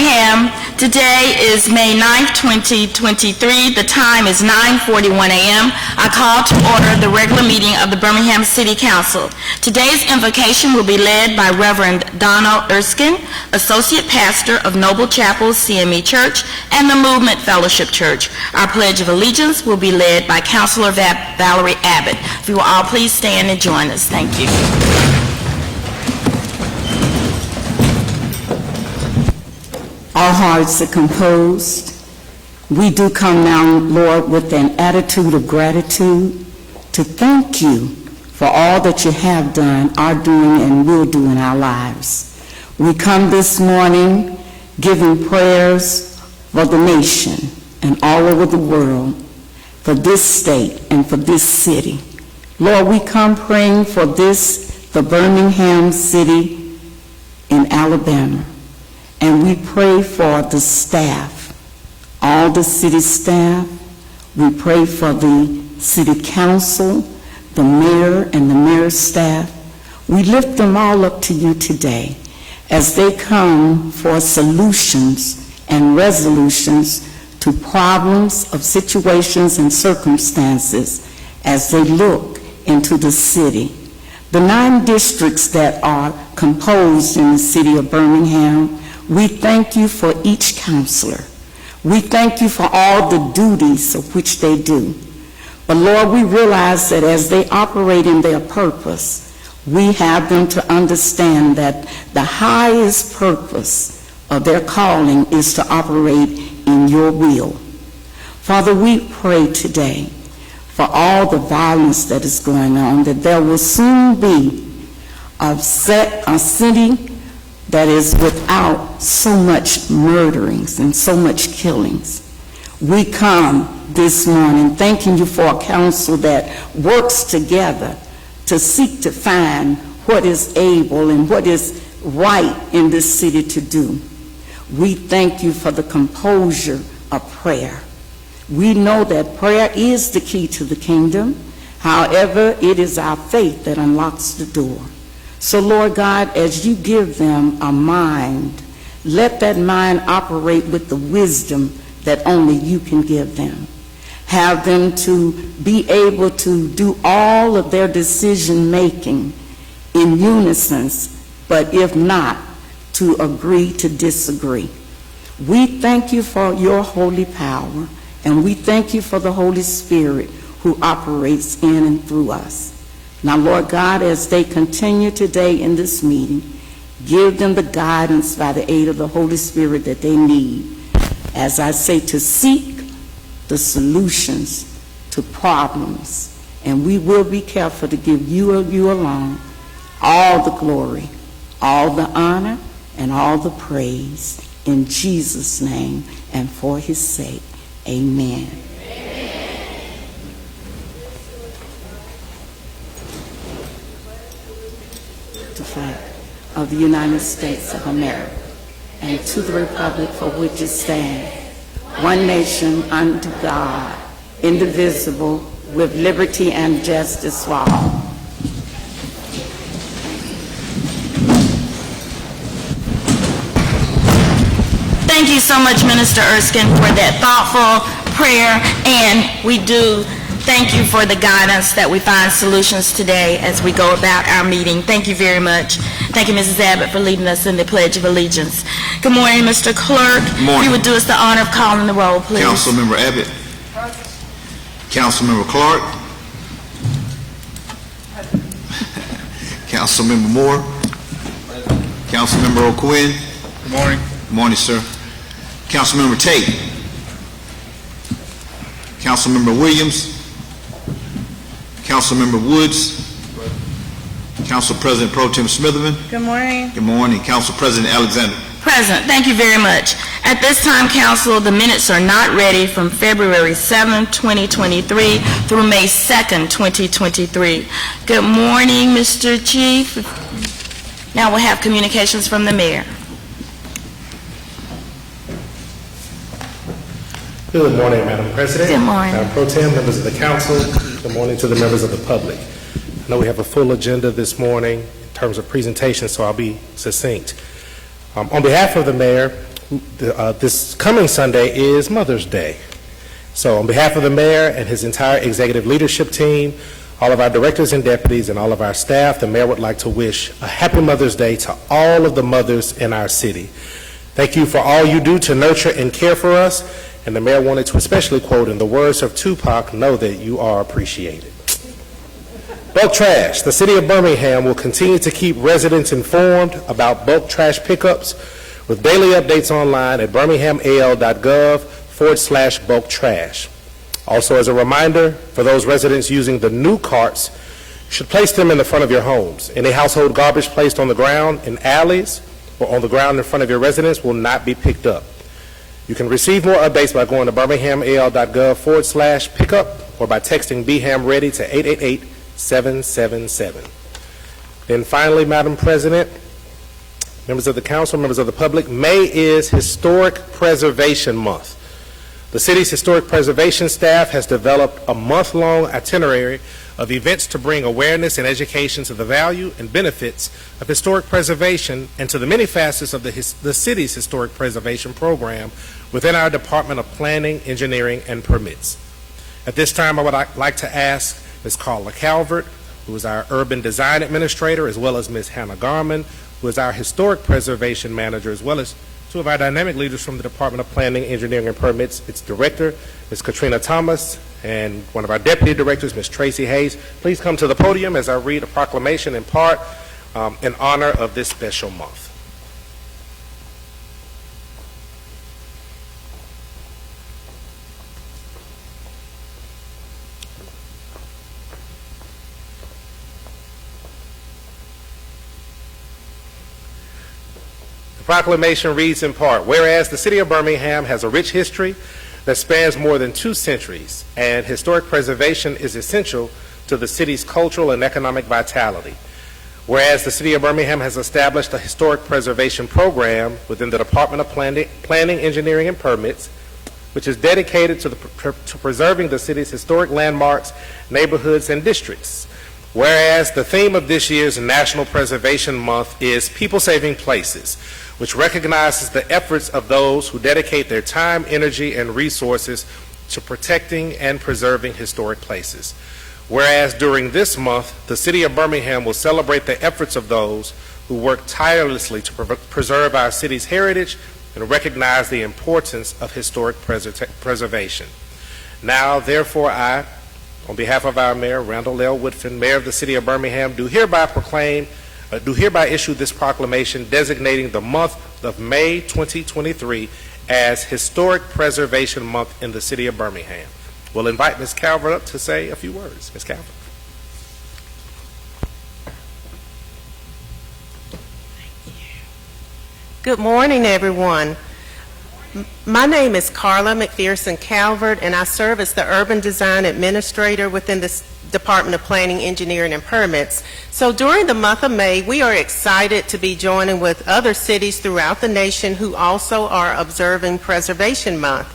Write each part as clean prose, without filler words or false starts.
Birmingham. Today is May 9th, 2023. The time is 9:41 a.m. I call to order the regular meeting of the Birmingham City Council. Today's invocation will be led by Reverend Donald Erskine, Associate Pastor of Noble Chapel CME Church and the Movement Fellowship Church. Our Pledge of Allegiance will be led by Councilor Valerie Abbott. If you will all please stand and join us. Thank you. Our hearts are composed. We do come now, Lord, with an attitude of gratitude to thank you for all that you have done, are doing, and will do in our lives. We come this morning giving prayers for the nation and all over the world, for this state and for this city. Lord, we come praying for the Birmingham city in Alabama. And we pray for the staff, all the city staff. We pray for the city council, the mayor and the mayor's staff. We lift them all up to you today as they come for solutions and resolutions to problems of situations and circumstances as they look into the city. The 9 districts that are composed in the city of Birmingham, we thank you for each counselor. We thank you for all the duties of which they do. But Lord, we realize that as they operate in their purpose, we have them to understand that the highest purpose of their calling is to operate in your will. Father, we pray today for all the violence that is going on, that there will soon be a city that is without so much murderings and so much killings. We come this morning thanking you for a council that works together to seek to find what is able and what is right in this city to do. We thank you for the composure of prayer. We know that prayer is the key to the kingdom. However, it is our faith that unlocks the door. So, Lord God, as you give them a mind, let that mind operate with the wisdom that only you can give them. Have them to be able to do all of their decision-making in unison, but if not, to agree to disagree. We thank you for your holy power, and we thank you for the Holy Spirit who operates in and through us. Now, Lord God, as they continue today in this meeting, give them the guidance by the aid of the Holy Spirit that they need, as I say, to seek the solutions to problems. And we will be careful to give you alone all the glory, all the honor, and all the praise. In Jesus' name and for his sake, amen. Flag of the United States of America and to the republic for which it stands, one nation under God, indivisible, with liberty and justice for all. Thank you so much, Minister Erskine, for that thoughtful prayer, and we do thank you for the guidance that we find solutions today as we go about our meeting. Thank you very much. Thank you, Mrs. Abbott, for leading us in the Pledge of Allegiance. Good morning, Mr. Clerk. Good morning. If you would do us the honor of calling the roll, please. Councilmember Abbott. Councilmember Clark. Councilmember Moore. Councilmember O'Quinn. Good morning. Good morning, sir. Councilmember Tate. Councilmember Williams. Councilmember Woods. Council President Pro Tem Smitherman. Good morning. Good morning. Council President Alexander. Present. Thank you very much. At this time, Council, the minutes are not ready from February 7, 2023 through May 2nd, 2023. Good morning, Mr. Chief. Now we'll have communications from the mayor. Good morning, Madam President. Good morning. Madam Pro Tem, members of the council. Good morning to the members of the public. I know we have a full agenda this morning in terms of presentation, so I'll be succinct. On behalf of the mayor, this coming Sunday is Mother's Day. So on behalf of the mayor and his entire executive leadership team, all of our directors and deputies, and all of our staff, the mayor would like to wish a happy Mother's Day to all of the mothers in our city. Thank you for all you do to nurture and care for us, and the mayor wanted to especially quote in the words of Tupac, know that you are appreciated. Bulk trash. The city of Birmingham will continue to keep residents informed about bulk trash pickups with daily updates online at birminghamal.gov/bulk trash. Also, as a reminder, for those residents using the new carts, you should place them in the front of your homes. Any household garbage placed on the ground in alleys or on the ground in front of your residence will not be picked up. You can receive more updates by going to birminghamal.gov/pickup or by texting BHAM Ready to 888-777. Then finally, Madam President, members of the council, members of the public, May is Historic Preservation Month. The city's historic preservation staff has developed a month-long itinerary of events to bring awareness and education to the value and benefits of historic preservation and to the many facets of the city's historic preservation program within our Department of Planning, Engineering, and Permits. At this time, I would like to ask Ms. Carla Calvert, who is our Urban Design Administrator, as well as Ms. Hannah Garman, who is our Historic Preservation Manager, as well as two of our dynamic leaders from the Department of Planning, Engineering, and Permits, its Director, Ms. Katrina Thomas, and one of our Deputy Directors, Ms. Tracy Hayes. Please come to the podium as I read a proclamation in part in honor of this special month. The proclamation reads in part, whereas the city of Birmingham has a rich history that spans more than 2 centuries, and historic preservation is essential to the city's cultural and economic vitality. Whereas the city of Birmingham has established a historic preservation program within the Department of Planning, Engineering, and Permits, which is dedicated to preserving the city's historic landmarks, neighborhoods, and districts. Whereas the theme of this year's National Preservation Month is People Saving Places, which recognizes the efforts of those who dedicate their time, energy, and resources to protecting and preserving historic places. Whereas during this month, the city of Birmingham will celebrate the efforts of those who work tirelessly to preserve our city's heritage and recognize the importance of historic preservation. Now, therefore, I, on behalf of our Mayor, Randall L. Woodfin, Mayor of the City of Birmingham, do hereby issue this proclamation designating the month of May 2023 as Historic Preservation Month in the City of Birmingham. We'll invite Ms. Calvert up to say a few words. Ms. Calvert. Good morning, everyone. My name is Carla McPherson Calvert, and I serve as the Urban Design Administrator within the Department of Planning, Engineering, and Permits. So during the month of May, we are excited to be joining with other cities throughout the nation who also are observing Preservation Month.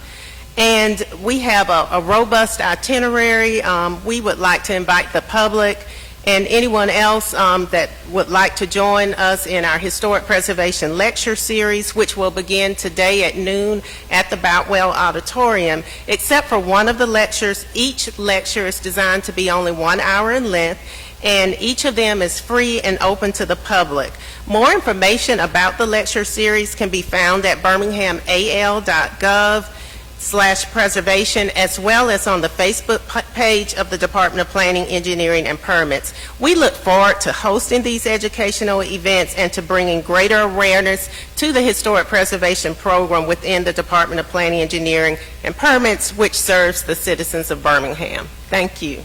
And we have a robust itinerary. We would like to invite the public and anyone else that would like to join us in our Historic Preservation Lecture Series, which will begin today at noon at the Boutwell Auditorium. Except for one of the lectures, each lecture is designed to be only 1 hour in length, and each of them is free and open to the public. More information about the lecture series can be found at birminghamal.gov/preservation, as well as on the Facebook page of the Department of Planning, Engineering, and Permits. We look forward to hosting these educational events and to bringing greater awareness to the Historic Preservation Program within the Department of Planning, Engineering, and Permits, which serves the citizens of Birmingham. Thank you.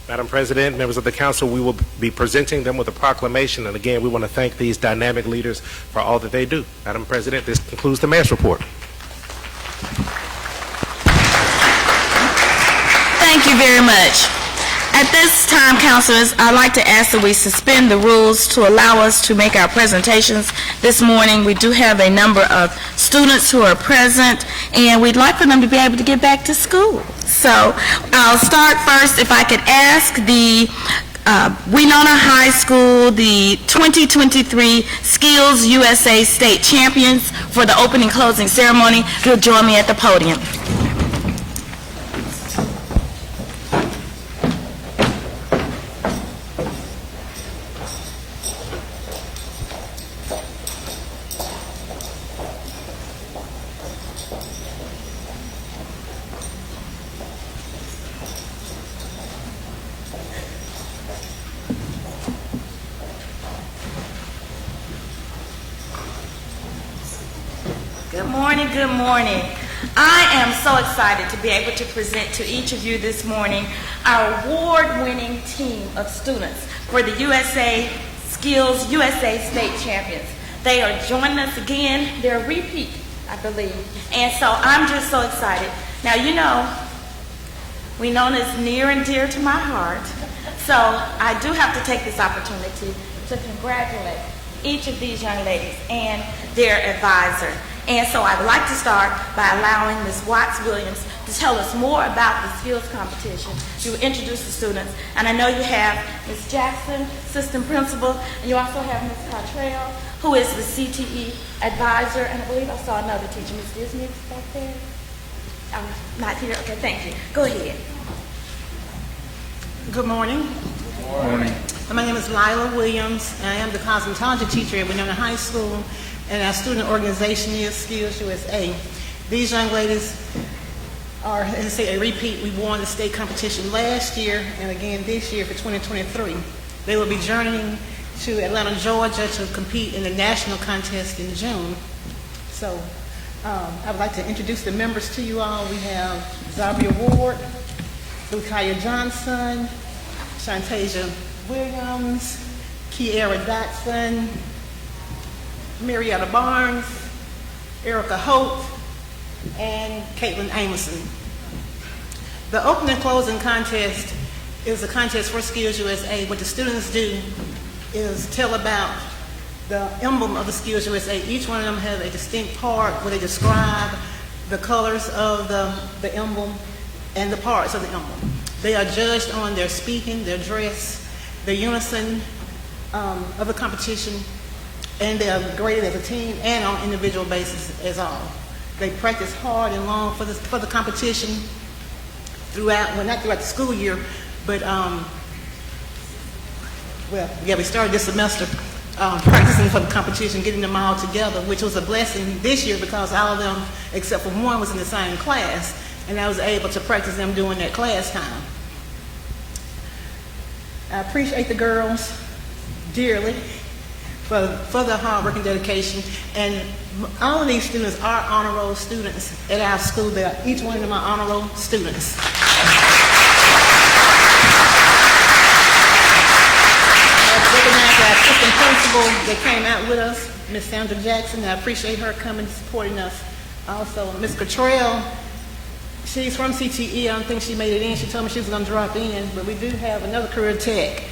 Madam President, members of the council, we will be presenting them with a proclamation, and again, we want to thank these dynamic leaders for all that they do. Madam President, this concludes the mayor's report. Thank you very much. At this time, councilors, I'd like to ask that we suspend the rules to allow us to make our presentations this morning. We do have a number of students who are present, and we'd like for them to be able to get back to school. So I'll start first, if I could ask the Winona High School, the 2023 Skills USA State Champions, for the opening and closing ceremony. You'll join me at the podium. Good morning, good morning. I am so excited to be able to present to each of you this morning our award-winning team of students for the Skills USA State Champions. They are joining us again. They're a repeat, I believe. And so I'm just so excited. Now, you know, Winona is near and dear to my heart. So I do have to take this opportunity to congratulate each of these young ladies and their advisor. And so I'd like to start by allowing Ms. Watts-Williams to tell us more about the skills competition. You introduce the students, and I know you have Ms. Jackson, assistant principal, and you also have Ms. Cottrell, who is the CTE advisor, and I believe I saw another teacher, Ms. Disney, back there. Not here. Okay, thank you. Go ahead. Good morning. Good morning. My name is Lila Williams, and I am the cosmetology teacher at Winona High School, and our student organization is Skills USA. These young ladies are, as I say, a repeat. We won the state competition last year and again this year for 2023. They will be journeying to Atlanta, Georgia to compete in the national contest in June. So I would like to introduce the members to you all. We have Zabria Ward, Lukaya Johnson, Shantasia Williams, Kiara Dotson, Marietta Barnes, Erica Holt, and Caitlin Amerson. The opening and closing contest is a contest for Skills USA. What the students do is tell about the emblem of the Skills USA. Each one of them has a distinct part where they describe the colors of the emblem and the parts of the emblem. They are judged on their speaking, their dress, their unison of the competition, and they are graded as a team and on individual basis as all. They practice hard and long for the competition throughout, well, not throughout the school year, but we started this semester practicing for the competition, getting them all together, which was a blessing this year because all of them, except for one, was in the same class, and I was able to practice them during that class time. I appreciate the girls dearly for their hard work and dedication, and all of these students are honor roll students at our school. Each one of them are honor roll students. I recognize our assistant principal that came out with us, Ms. Sandra Jackson. I appreciate her coming and supporting us. Also, Ms. Cottrell, she's from CTE. I don't think she made it in. She told me she was going to drop in, but we do have another career tech,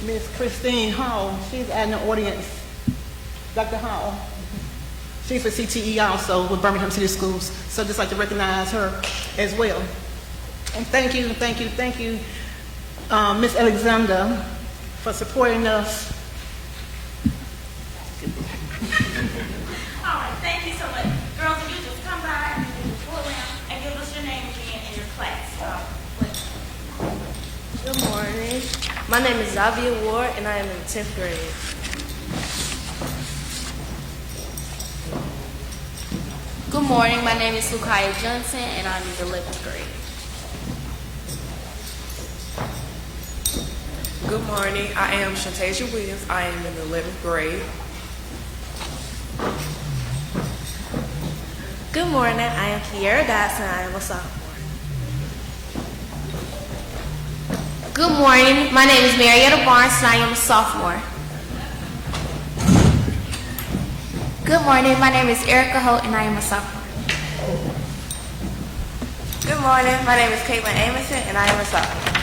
Ms. Christine Hall. She's out in the audience. Dr. Hall. She's for CTE also with Birmingham City Schools. So I'd just like to recognize her as well. And thank you, Ms. Alexander, for supporting us. All right, thank you so much. Girls, if you just come by and you just pull around and give us your name again and your class. Please. Good morning. My name is Zavia Ward, and I am in 10th grade. Good morning. My name is Lukaya Johnson, and I'm in the 11th grade. Good morning. I am Shantasia Williams. I am in the 11th grade. Good morning. I am Kiara Dotson. I am a sophomore. Good morning. My name is Marietta Barnes, and I am a sophomore. Good morning. My name is Erica Holt, and I am a sophomore. Good morning. My name is Caitlin Amerson, and I am a sophomore.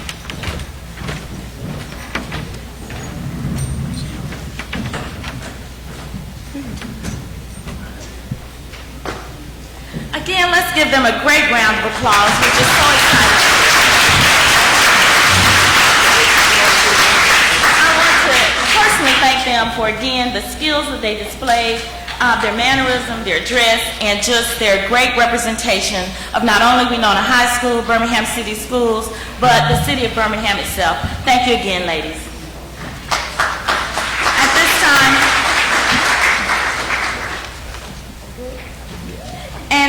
Again, let's give them a great round of applause. We're just so excited. them for, again, the skills that they displayed, their mannerism, their dress, and just their great representation of not only Winona High School, Birmingham City Schools, but the city of Birmingham itself. Thank you again, ladies.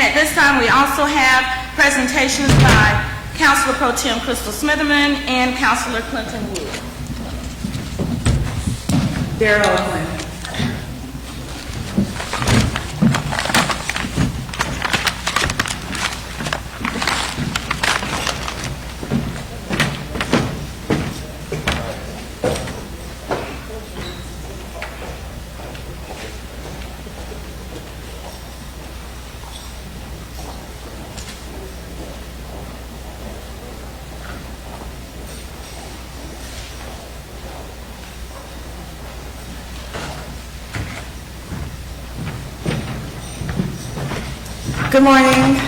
At this time, we also have presentations by Councilor Pro Tem Crystal Smitherman and Councilor Clinton Wood. Darrell Clinton. Good morning.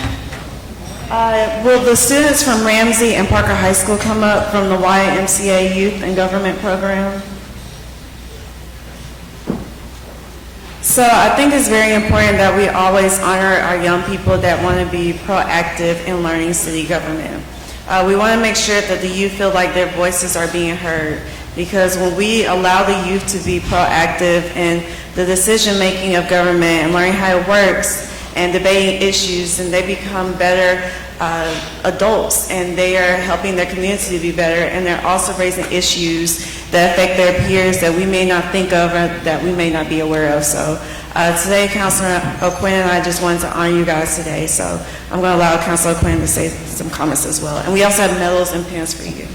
Will the students from Ramsey and Parker High School come up from the YMCA Youth and Government Program? So I think it's very important that we always honor our young people that want to be proactive in learning city government. We want to make sure that the youth feel like their voices are being heard, because when we allow the youth to be proactive in the decision-making of government and learning how it works, and debating issues, and they become better adults, and they are helping their community to be better, and they're also raising issues that affect their peers that we may not think of or that we may not be aware of. So today, Councilor O'Quinn and I just wanted to honor you guys today, so I'm going to allow Councilor O'Quinn to say some comments as well. And we also have medals and pins for you.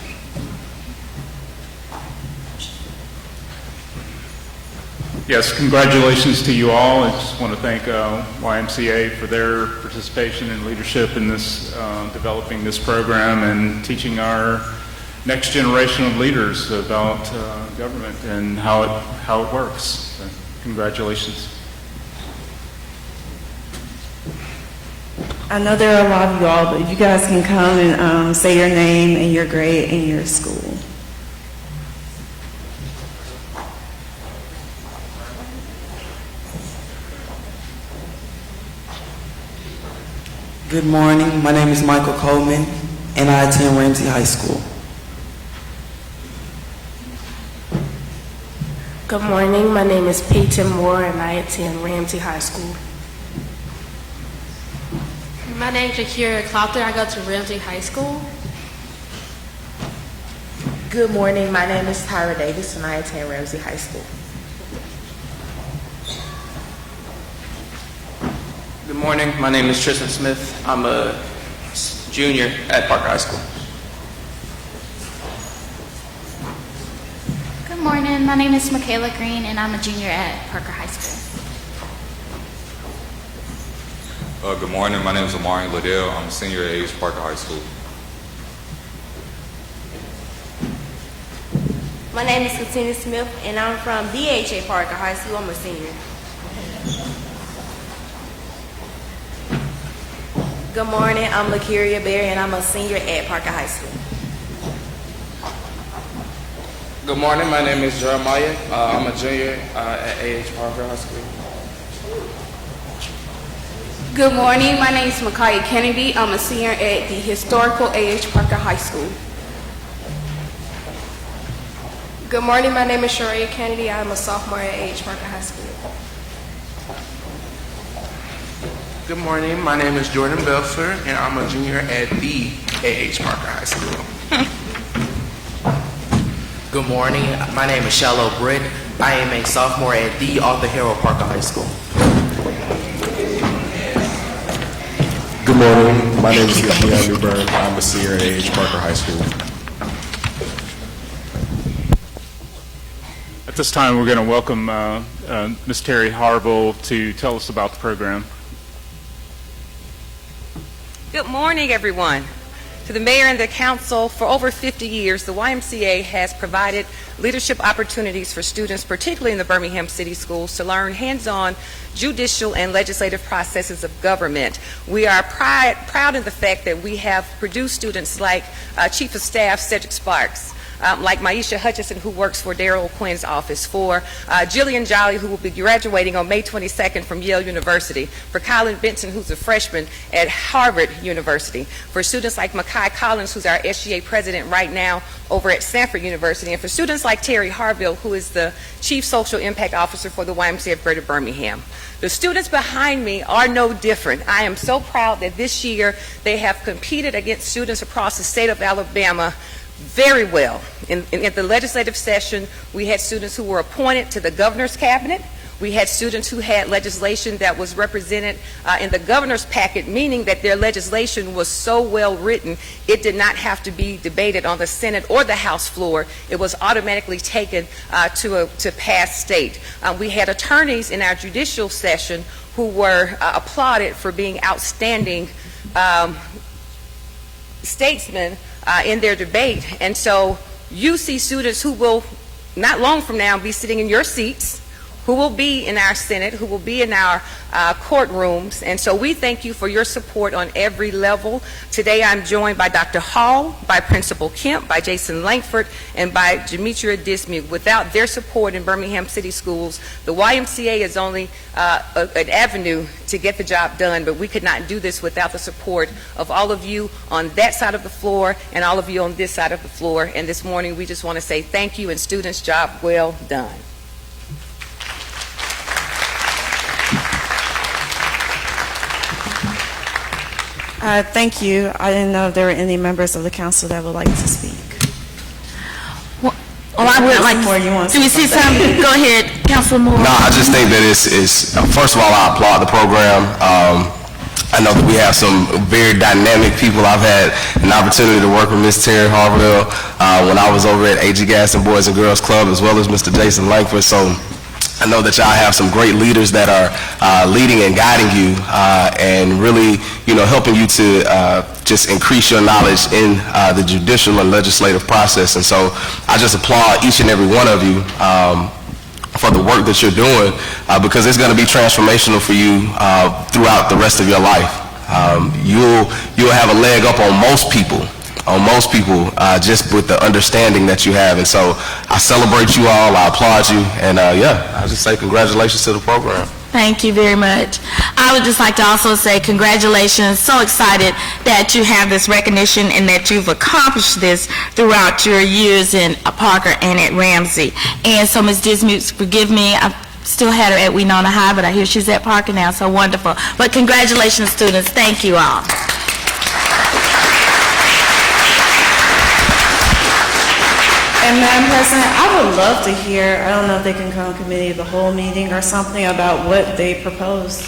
Yes, congratulations to you all. I just want to thank YMCA for their participation and leadership in this, developing this program and teaching our next generation of leaders about government and how it works. So, congratulations. I know there are a lot of you all, but if you guys can come and say your name and your grade and your school. Good morning. My name is Michael Coleman, and I attend Ramsey High School. Good morning. My name is Peyton Moore, and I attend Ramsey High School. My name is Akira Clopter. I go to Ramsey High School. Good morning. My name is Tyra Davis, and I attend Ramsey High School. Good morning. My name is Tristan Smith. I'm a junior at Parker High School. Good morning. My name is Michaela Green, and I'm a junior at Parker High School. Good morning. My name is Amari Liddell. I'm a senior at Parker High School. My name is Katina Smith, and I'm from DHA Parker High School. I'm a senior. Good morning. I'm Lakeria Berry, and I'm a senior at Parker High School. Good morning. My name is Jeremiah. I'm a junior at Parker High School. Good morning. My name is Makaya Kennedy. I'm a senior at the historical Parker High School. Good morning. My name is Sharia Kennedy. I'm a sophomore at Parker High School. Good morning. My name is Jordan Belfer, and I'm a junior at the Parker High School. Good morning. My name is Shallow Britt. I am a sophomore at the Arthur Harrow Parker High School. Good morning. My name is Leon Newburn. I'm a senior at Parker High School. At this time, we're going to welcome Ms. Terry Harville to tell us about the program. Good morning, everyone. To the mayor and the council, for over 50 years, the YMCA has provided leadership opportunities for students, particularly in the Birmingham City Schools, to learn hands-on judicial and legislative processes of government. We are proud of the fact that we have produced students like Chief of Staff Cedric Sparks, like Maisha Hutchison, who works for Daryl Quinn's office, for Jillian Jolly, who will be graduating on May 22nd from Yale University, for Colin Benson, who's a freshman at Harvard University, for students like Makai Collins, who's our SGA president right now over at Stanford University, and for students like Terry Harville, who is the Chief Social Impact Officer for the YMCA of Greater Birmingham. The students behind me are no different. I am so proud that this year they have competed against students across the state of Alabama very well. In the legislative session, we had students who were appointed to the governor's cabinet. We had students who had legislation that was represented in the governor's packet, meaning that their legislation was so well written, it did not have to be debated on the Senate or the House floor. It was automatically taken to pass state. We had attorneys in our judicial session who were applauded for being outstanding statesmen in their debate. And so you see students who will not long from now be sitting in your seats, who will be in our Senate, who will be in our courtrooms. And so we thank you for your support on every level. Today I'm joined by Dr. Hall, by Principal Kemp, by Jason Langford, and by Demetria Dismuke. Without their support in Birmingham City Schools, the YMCA is only an avenue to get the job done, but we could not do this without the support of all of you on that side of the floor and all of you on this side of the floor. And this morning we just want to say thank you, and students, job well done. Thank you. I didn't know if there were any members of the council that would like to speak. Well, I would like more. You want to do we see something? Go ahead, Councilman Moore. No, I just think that it's first of all, I applaud the program. I know that we have some very dynamic people. I've had an opportunity to work with Ms. Terry Harville when I was over at AG Gaston Boys and Girls Club, as well as Mr. Jason Langford. So I know that y'all have some great leaders that are leading and guiding you and really, helping you to just increase your knowledge in the judicial and legislative process. And so I just applaud each and every one of you for the work that you're doing because it's going to be transformational for you throughout the rest of your life. You'll have a leg up on most people. Just with the understanding that you have. And so I celebrate you all, I applaud you, and I just say congratulations to the program. Thank you very much. I would just like to also say congratulations. So excited that you have this recognition and that you've accomplished this throughout your years in Parker and at Ramsey. And so Ms. Dismukes, forgive me, I still had her at Winona High, but I hear she's at Parker now, so wonderful. But congratulations, students. Thank you all. And Madam President, I would love to hear, I don't know if they can come committee of the whole meeting or something about what they propose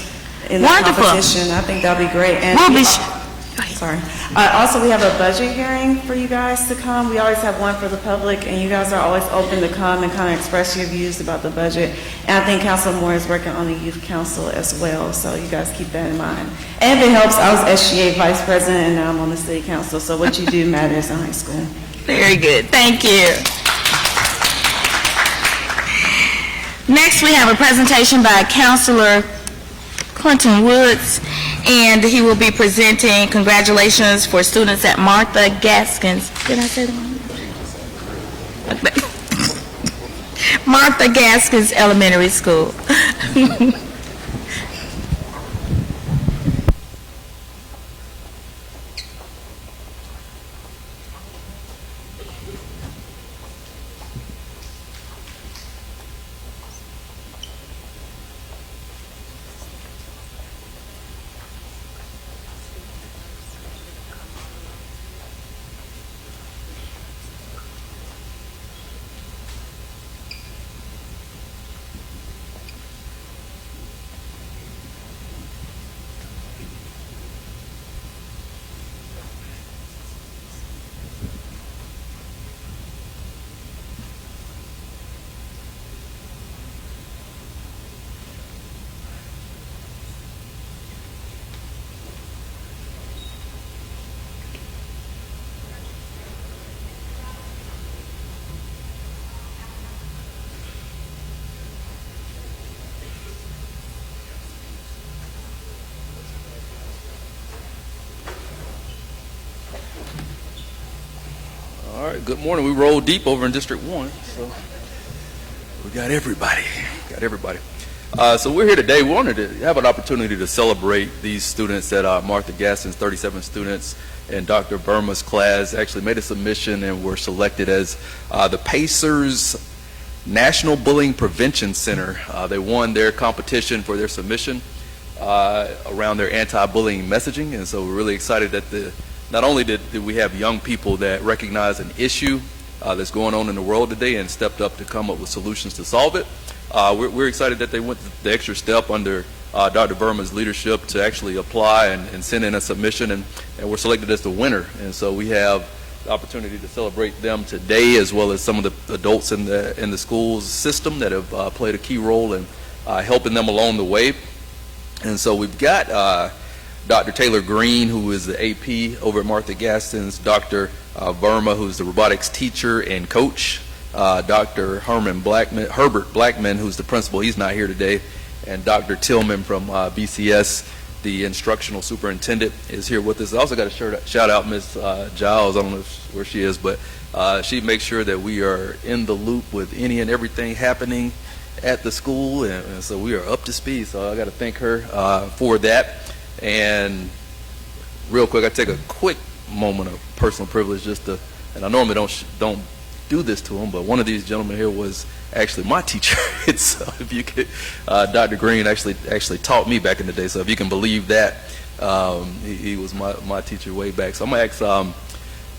in the competition. I think that'd be great. And sorry. Also, we have a budget hearing for you guys to come. We always have one for the public, and you guys are always open to come and kind of express your views about the budget. And I think Councilman Moore is working on the youth council as well, so you guys keep that in mind. And if it helps, I was SGA vice president, and now I'm on the city council, so what you do matters in high school. Very good. Thank you. Next, we have a presentation by Councilor Clinton Woods, and he will be presenting congratulations for students at Martha Gaskins. Did I say the wrong name? Martha Gaskins Elementary School. Good morning. We rolled deep over in District 1, so we got everybody. So we're here today. We wanted to have an opportunity to celebrate these students at Martha Gaston's 37 students in Dr. Burma's class actually made a submission and were selected as the Pacers National Bullying Prevention Center. They won their competition for their submission around their anti-bullying messaging, and so we're really excited that not only did we have young people that recognize an issue that's going on in the world today and stepped up to come up with solutions to solve it, we're excited that they went the extra step under Dr. Burma's leadership to actually apply and send in a submission, and we're selected as the winner. And so we have the opportunity to celebrate them today, as well as some of the adults in the school's system that have played a key role in helping them along the way. And so we've got Dr. Taylor Green, who is the AP over at Martha Gaston's, Dr. Burma, who's the robotics teacher and coach, Dr. Herbert Blackman, who's the principal, he's not here today, and Dr. Tillman from BCS, the instructional superintendent, is here with us. I also got to shout out Ms. Giles. I don't know where she is, but she makes sure that we are in the loop with any and everything happening at the school, and so we are up to speed. So I got to thank her for that. And real quick, I take a quick moment of personal privilege just to, and I normally don't do this to him, but one of these gentlemen here was actually my teacher. So if you could, Dr. Green actually taught me back in the day. So if you can believe that, he was my teacher way back. So I'm gonna ask,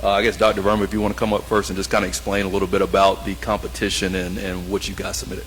I guess, Dr. Burma, if you want to come up first and just kind of explain a little bit about the competition and what you guys submitted.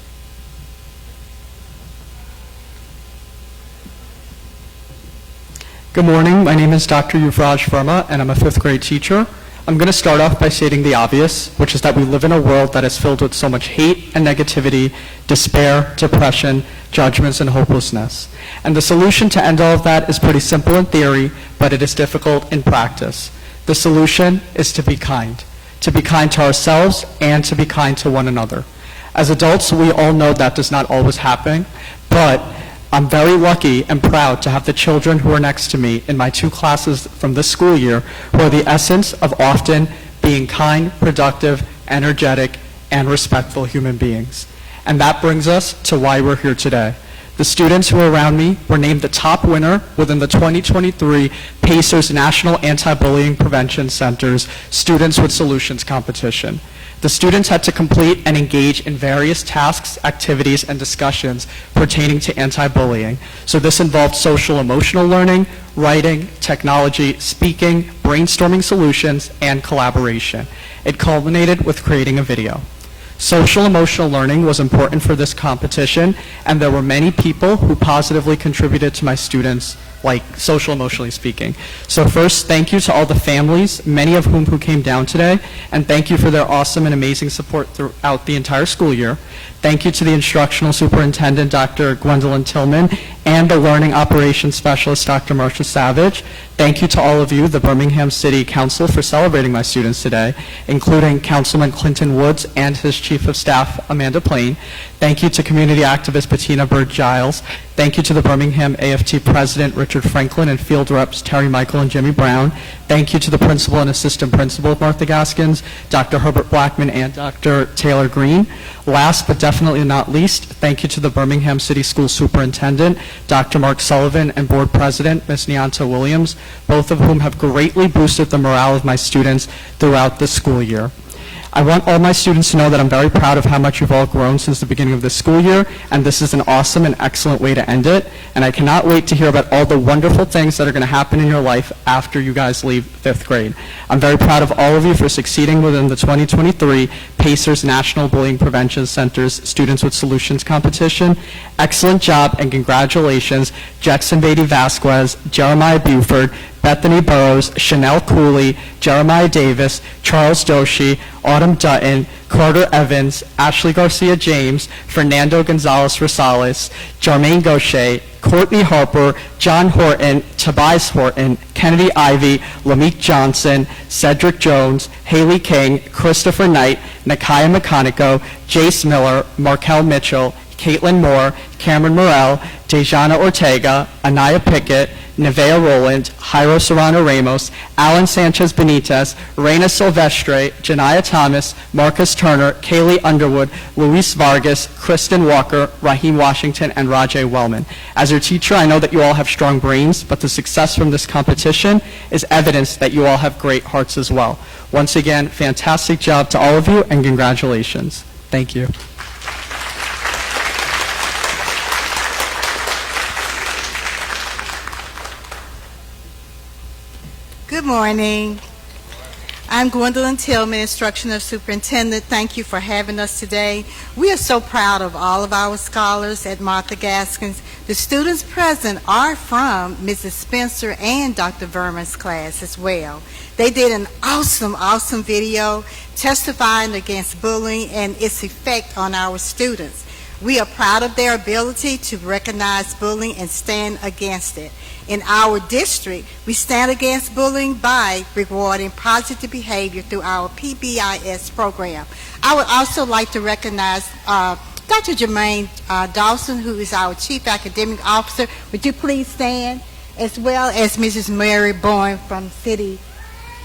Good morning. My name is Dr. Yuvraj Verma, and I'm a 5th grade teacher. I'm going to start off by stating the obvious, which is that we live in a world that is filled with so much hate and negativity, despair, depression, judgments, and hopelessness. And the solution to end all of that is pretty simple in theory, but it is difficult in practice. The solution is to be kind to ourselves and to be kind to one another. As adults, we all know that does not always happen, but I'm very lucky and proud to have the children who are next to me in my 2 classes from this school year who are the essence of often being kind, productive, energetic, and respectful human beings. And that brings us to why we're here today. The students who are around me were named the top winner within the 2023 Pacers National Anti-Bullying Prevention Center's Students with Solutions competition. The students had to complete and engage in various tasks, activities, and discussions pertaining to anti-bullying. So this involved social emotional learning, writing, technology, speaking, brainstorming solutions, and collaboration. It culminated with creating a video. Social emotional learning was important for this competition, and there were many people who positively contributed to my students, like social emotionally speaking. So first, thank you to all the families, many of whom came down today, and thank you for their awesome and amazing support throughout the entire school year. Thank you to the instructional superintendent, Dr. Gwendolyn Tillman, and the learning operations specialist, Dr. Marcia Savage. Thank you to all of you, the Birmingham City Council, for celebrating my students today, including Councilman Clinton Woods and his Chief of Staff, Amanda Plain. Thank you to community activist Bettina Bird-Giles. Thank you to the Birmingham AFT President, Richard Franklin, and field reps Terry Michael and Jimmy Brown. Thank you to the principal and assistant principal of Martha Gaskins, Dr. Herbert Blackman, and Dr. Taylor Green. Last but definitely not least, thank you to the Birmingham City School Superintendent, Dr. Mark Sullivan, and Board President, Ms. Nyanta Williams, both of whom have greatly boosted the morale of my students throughout the school year. I want all my students to know that I'm very proud of how much you've all grown since the beginning of this school year, and this is an awesome and excellent way to end it, and I cannot wait to hear about all the wonderful things that are going to happen in your life after you guys leave 5th grade. I'm very proud of all of you for succeeding within the 2023 Pacers National Bullying Prevention Center's Students with Solutions competition. Excellent job and congratulations, Jetson Beatty Vasquez, Jeremiah Buford, Bethany Burrows, Chanel Cooley, Jeremiah Davis, Charles Doshi, Autumn Dutton, Carter Evans, Ashley Garcia James, Fernando Gonzalez Rosales, Jermaine Gaucher, Courtney Harper, John Horton, Tobias Horton, Kennedy Ivy, Lameek Johnson, Cedric Jones, Haley King, Christopher Knight, Nakia McConico, Jace Miller, Markel Mitchell, Caitlin Moore, Cameron Morrell, Dejana Ortega, Anaya Pickett, Nevea Rowland, Jairo Serrano Ramos, Alan Sanchez Benitez, Reina Silvestre, Janaya Thomas, Marcus Turner, Kaylee Underwood, Luis Vargas, Kristen Walker, Raheem Washington, and Rajay Wellman. As your teacher, I know that you all have strong brains, but the success from this competition is evidence that you all have great hearts as well. Once again, fantastic job to all of you, and congratulations. Thank you. Good morning. I'm Gwendolyn Tillman, Instructional Superintendent. Thank you for having us today. We are so proud of all of our scholars at Martha Gaskins. The students present are from Mrs. Spencer and Dr. Verma's class as well. They did an awesome video testifying against bullying and its effect on our students. We are proud of their ability to recognize bullying and stand against it. In our district, we stand against bullying by rewarding positive behavior through our PBIS program. I would also like to recognize Dr. Jermaine Dawson, who is our Chief Academic Officer. Would you please stand? As well as Mrs. Mary Boyne from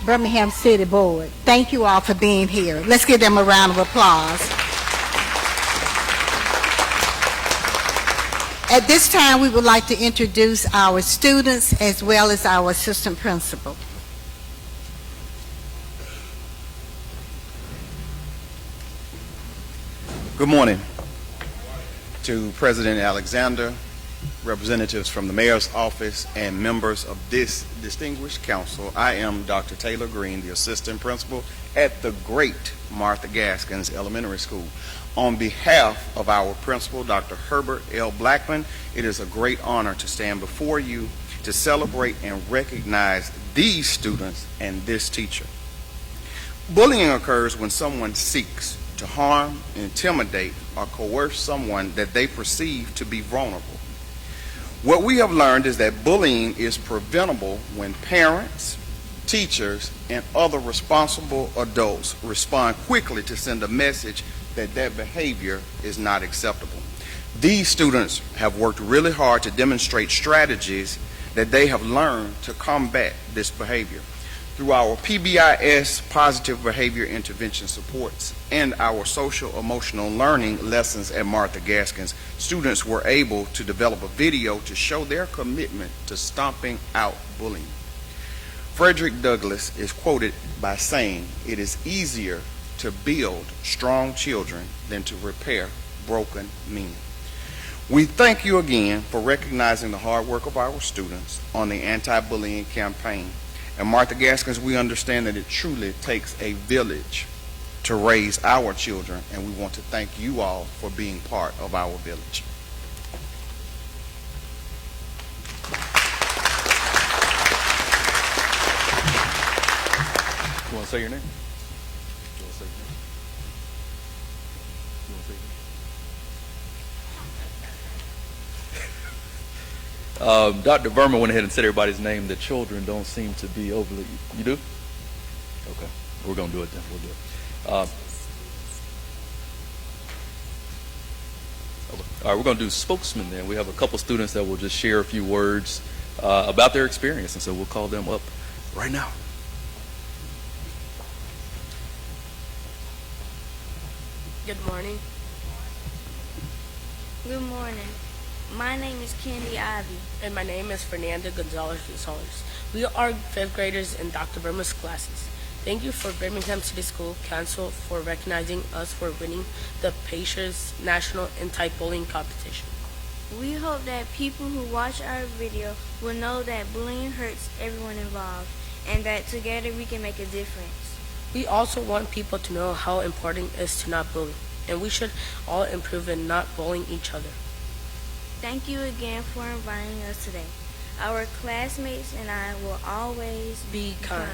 Birmingham City Board. Thank you all for being here. Let's give them a round of applause. At this time, we would like to introduce our students as well as our assistant principal. Good morning to President Alexander, representatives from the Mayor's Office, and members of this distinguished council. I am Dr. Taylor Green, the Assistant Principal at the great Martha Gaskins Elementary School. On behalf of our principal, Dr. Herbert L. Blackman, it is a great honor to stand before you to celebrate and recognize these students and this teacher. Bullying occurs when someone seeks to harm, intimidate, or coerce someone that they perceive to be vulnerable. What we have learned is that bullying is preventable when parents, teachers, and other responsible adults respond quickly to send a message that behavior is not acceptable. These students have worked really hard to demonstrate strategies that they have learned to combat this behavior. Through our PBIS positive behavior intervention supports and our social emotional learning lessons at Martha Gaskins, students were able to develop a video to show their commitment to stomping out bullying. Frederick Douglass is quoted by saying, "It is easier to build strong children than to repair broken men." We thank you again for recognizing the hard work of our students on the anti-bullying campaign. At Martha Gaskins, we understand that it truly takes a village to raise our children, and we want to thank you all for being part of our village. You want to say your name? Dr. Verma went ahead and said everybody's name. The children don't seem to be overly... You do? Okay. We're going to do it then. We'll do it. Okay. All right, we're going to do spokesman then. We have a couple students that will just share a few words about their experience, and so we'll call them up right now. Good morning. Good morning. My name is Candy Ivy. And my name is Fernanda Gonzalez. We are 5th graders in Dr. Burma's classes. Thank you for Birmingham City School Council for recognizing us for winning the Pacers National Anti-Bullying Competition. We hope that people who watch our video will know that bullying hurts everyone involved and that together we can make a difference. We also want people to know how important it is to not bully, and we should all improve in not bullying each other. Thank you again for inviting us today. Our classmates and I will always be kind.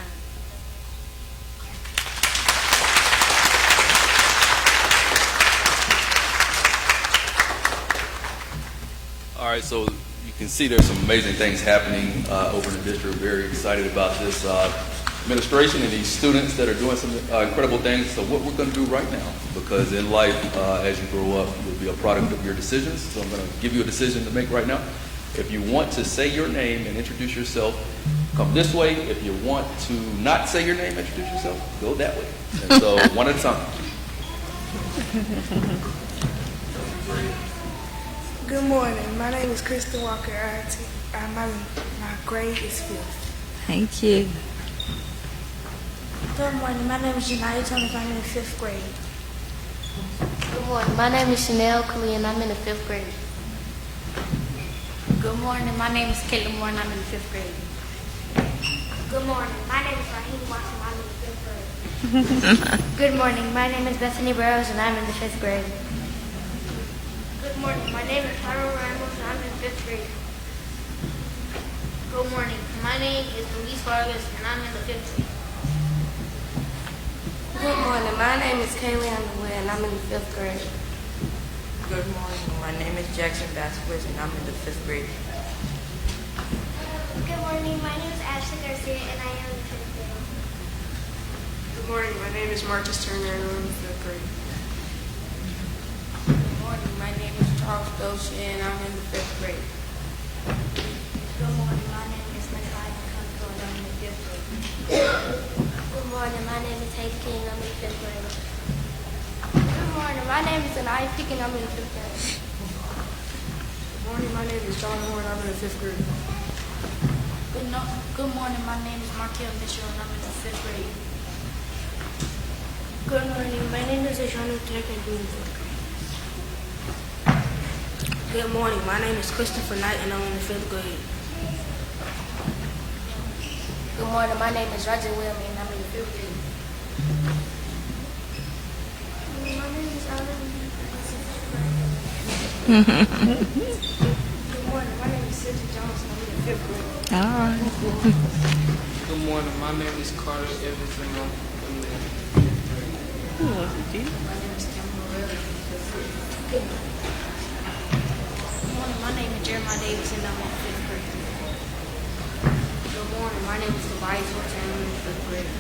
All right, so you can see there's some amazing things happening over in the district. Very excited about this. administration and these students that are doing some incredible things. So what we're going to do right now, because in life, as you grow up, you'll be a product of your decisions. So I'm going to give you a decision to make right now. If you want to say your name and introduce yourself, come this way. If you want to not say your name, introduce yourself, go that way. And so one at a time. Good morning. My name is Kristen Walker. My grade is 5th. Thank you. Good morning. My name is Janaya Thomas. I'm in the 5th grade. Good morning. My name is Chanel Klee, and I'm in the 5th grade. Good morning. My name is Caitlin Moore, and I'm in the 5th grade. Good morning. My name is Raheem Watson. I'm in the 5th grade. Good morning. My name is Bethany Burrows, and I'm in the 5th grade. Good morning. My name is Harold Ramos, and I'm in 5th grade. Good morning. My name is Luis Vargas, and I'm in the 5th grade. Good morning. My name is Kaylee Underwood, and I'm in the 5th grade. Good morning. My name is Jackson Vasquez, and I'm in the 5th grade. Good morning. My name is Ashley Garcia, and I am in the 5th grade. Good morning. My name is Marcus Turner, and I'm in the 5th grade. Good morning. My name is Charles Doshi, and I'm in the 5th grade. Good morning. My name is Nakai Kunko, and I'm in the 5th grade. Good morning. My name is Hayes King. I'm in the 5th grade. Good morning. My name is Anaya Peak, and I'm in the 5th grade. Good morning. My name is John Moore, and I'm in the 5th grade. Good morning. My name is Markel Mitchell, and I'm in the 5th grade. Good morning. My name is Ashana Tech, and I'm in the 5th grade. Good morning. My name is Christopher Knight, and I'm in the 5th grade. Good morning. My name is Roger William, and I'm in the 5th grade. My name is Alan. Good morning. My name is Cynthia Johnson. I'm in the 5th grade. All right. Good morning. My name is Carter Evans, and I'm in the 5th grade. My name is Kim Morelli. Good morning. My name is Jeremiah Davis, and I'm in the 5th grade. Good morning. My name is Tobias Wilson, and I'm in the 5th grade.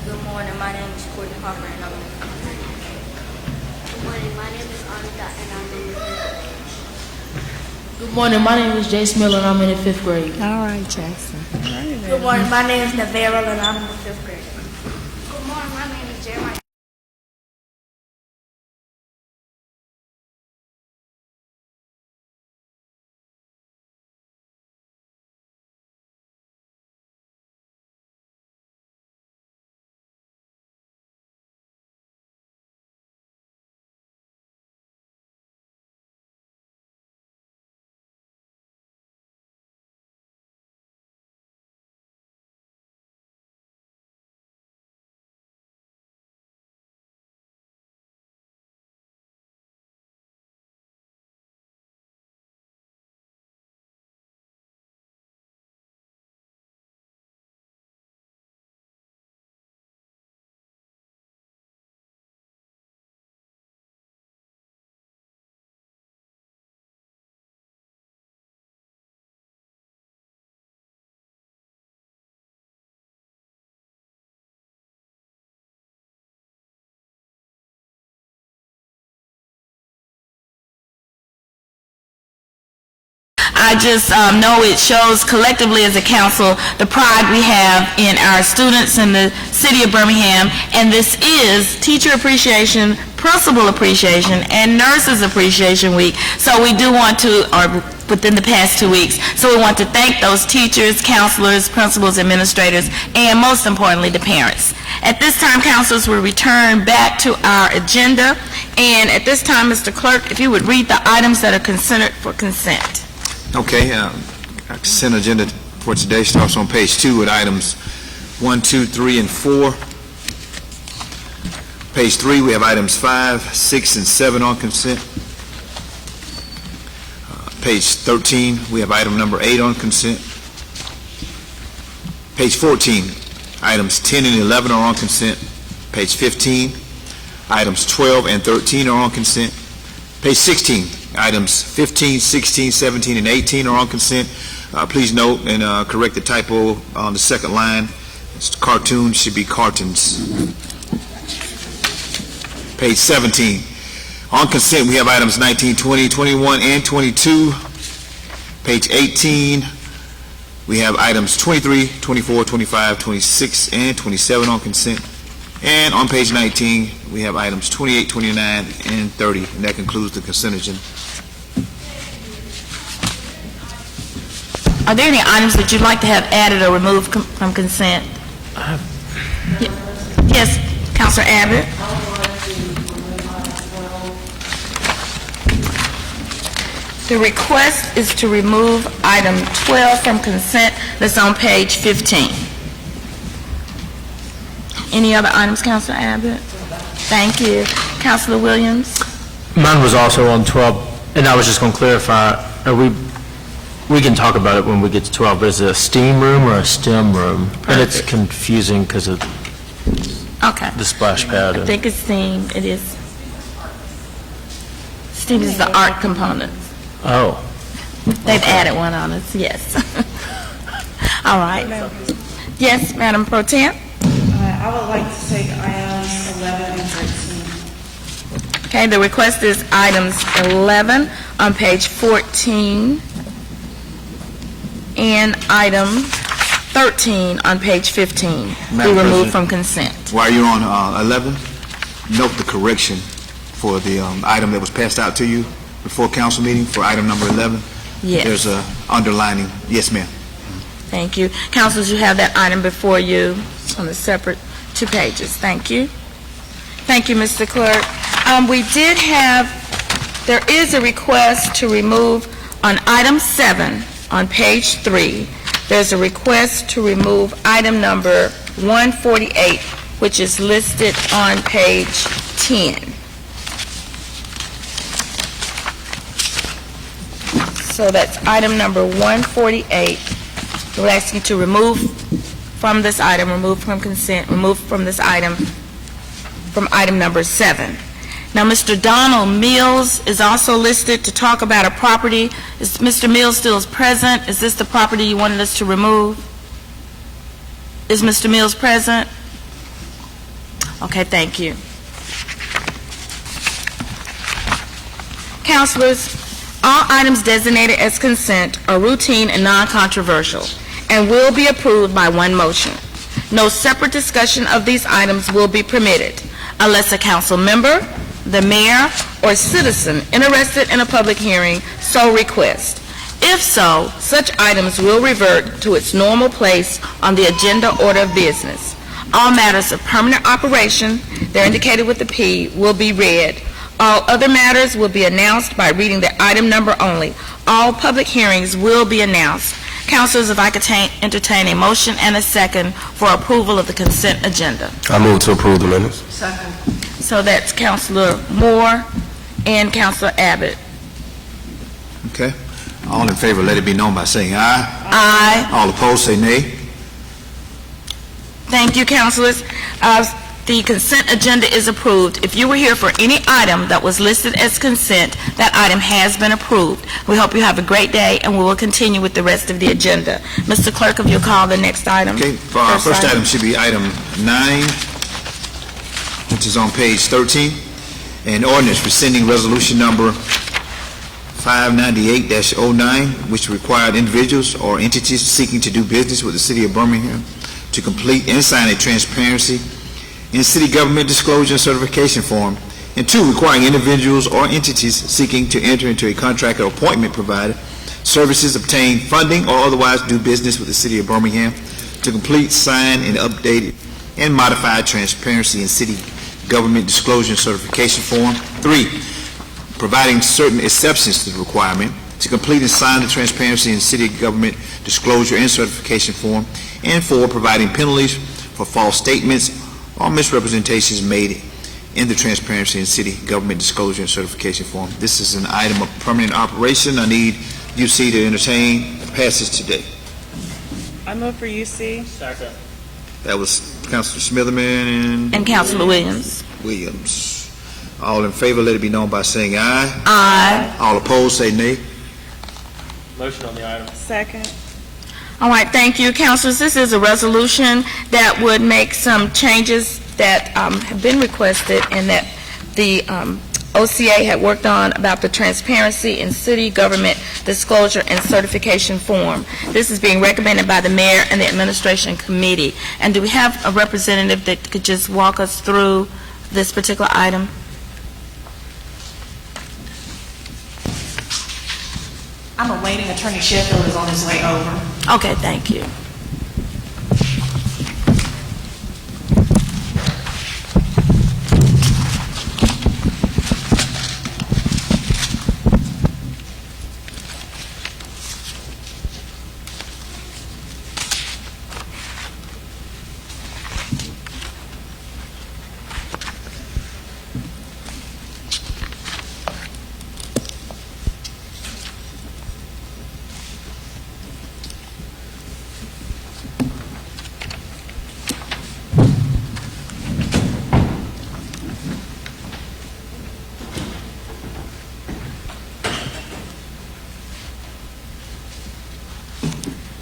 Good morning. My name is Courtney Harper, and I'm in the 5th grade. Good morning. My name is Anita, and I'm in the 5th grade. Good morning. My name is Jace Miller, and I'm in the 5th grade. All right, Jackson. Good morning. My name is Navarro, and I'm in the 5th grade. Good morning. My name is Jeremiah. I just know it shows collectively as a council the pride we have in our students in the city of Birmingham, and this is Teacher Appreciation, Principal Appreciation, and Nurses Appreciation Week. So we do want to, or within the past 2 weeks, so we want to thank those teachers, counselors, principals, administrators, and most importantly, the parents. At this time, councilors, will return back to our agenda, and at this time, Mr. Clerk, if you would read the items that are considered for consent. Okay, our consent agenda for today starts on page 2 with items 1, 2, 3, and 4. Page 3, we have items 5, 6, and 7 on consent. Page 13, we have item number 8 on consent. Page 14, items 10 and 11 are on consent. Page 15, items 12 and 13 are on consent. Page 16, items 15, 16, 17, and 18 are on consent. Please note and correct the typo on the second line. Cartoons should be cartons. Page 17. On consent, we have items 19, 20, 21, and 22. Page 18, we have items 23, 24, 25, 26, and 27 on consent. And on page 19, we have items 28, 29, and 30. And that concludes the consent agenda. Are there any items that you'd like to have added or removed from consent? Yes, Councilor Abbott. The request is to remove item 12 from consent that's on page 15. Any other items, Councilor Abbott? Thank you. Councilor Williams? Mine was also on 12, and I was just going to clarify, we can talk about it when we get to 12, but is it a STEAM room or a STEM room? Perfect. And it's confusing because of the splash pad. I think it's STEAM. It is. STEAM is the art component. Oh. They've added one on us, yes. All right. Yes, Madam Pro Tem? I would like to take items 11 and 13. Okay, the request is items 11 on page 14 and item 13 on page 15 be removed from consent. While you're on 11, note the correction for the item that was passed out to you before council meeting for item number 11. Yes. There's a underlining. Yes, ma'am. Thank you. Councilors, you have that item before you on the separate 2 pages. Thank you. Thank you, Mr. Clerk. There is a request to remove on item 7 on page 3. There's a request to remove item number 148, which is listed on page 10. So that's item number 148. We're asking to remove from this item, remove from consent, remove from this item, from item number 7. Now, Mr. Donald Mills is also listed to talk about a property. Is Mr. Mills still present? Is this the property you wanted us to remove? Is Mr. Mills present? Okay, thank you. Councilors, all items designated as consent are routine and non-controversial and will be approved by one motion. No separate discussion of these items will be permitted unless a council member, the mayor, or citizen interested in a public hearing so requests. If so, such items will revert to its normal place on the agenda order of business. All matters of permanent operation, they're indicated with the P, will be read. All other matters will be announced by reading the item number only. All public hearings will be announced. Councilors, if I could entertain a motion and a second for approval of the consent agenda. I move to approve the minutes. Second. So that's Councilor Moore and Councilor Abbott. Okay. All in favor, let it be known by saying aye. Aye. All opposed, say nay. Thank you, councilors. The consent agenda is approved. If you were here for any item that was listed as consent, that item has been approved. We hope you have a great day, and we will continue with the rest of the agenda. Mr. Clerk, if you'll call the next item. Okay, first item should be item 9, which is on page 13. An ordinance rescinding resolution number 598-09, which required individuals or entities seeking to do business with the city of Birmingham to complete and sign a transparency in city government disclosure and certification form, and 2, requiring individuals or entities seeking to enter into a contract or appointment provider services, obtain funding, or otherwise do business with the city of Birmingham to complete, sign, and update and modify transparency in city government disclosure and certification form. 3, providing certain exceptions to the requirement to complete and sign the transparency in city government disclosure and certification form. And 4, providing penalties for false statements or misrepresentations made in the transparency in city government disclosure and certification form. This is an item of permanent operation. I need UC to entertain passes today. I move for UC. Second. That was Councilor Smitherman and Councilor Williams. All in favor, let it be known by saying aye. Aye. All opposed, say nay. Motion on the item. Second. All right, thank you, councilors. This is a resolution that would make some changes that have been requested and that the OCA had worked on about the transparency in city government disclosure and certification form. This is being recommended by the mayor and the administration committee. And do we have a representative that could just walk us through this particular item? I'm awaiting Attorney Sheffield is on his way over. Okay, thank you.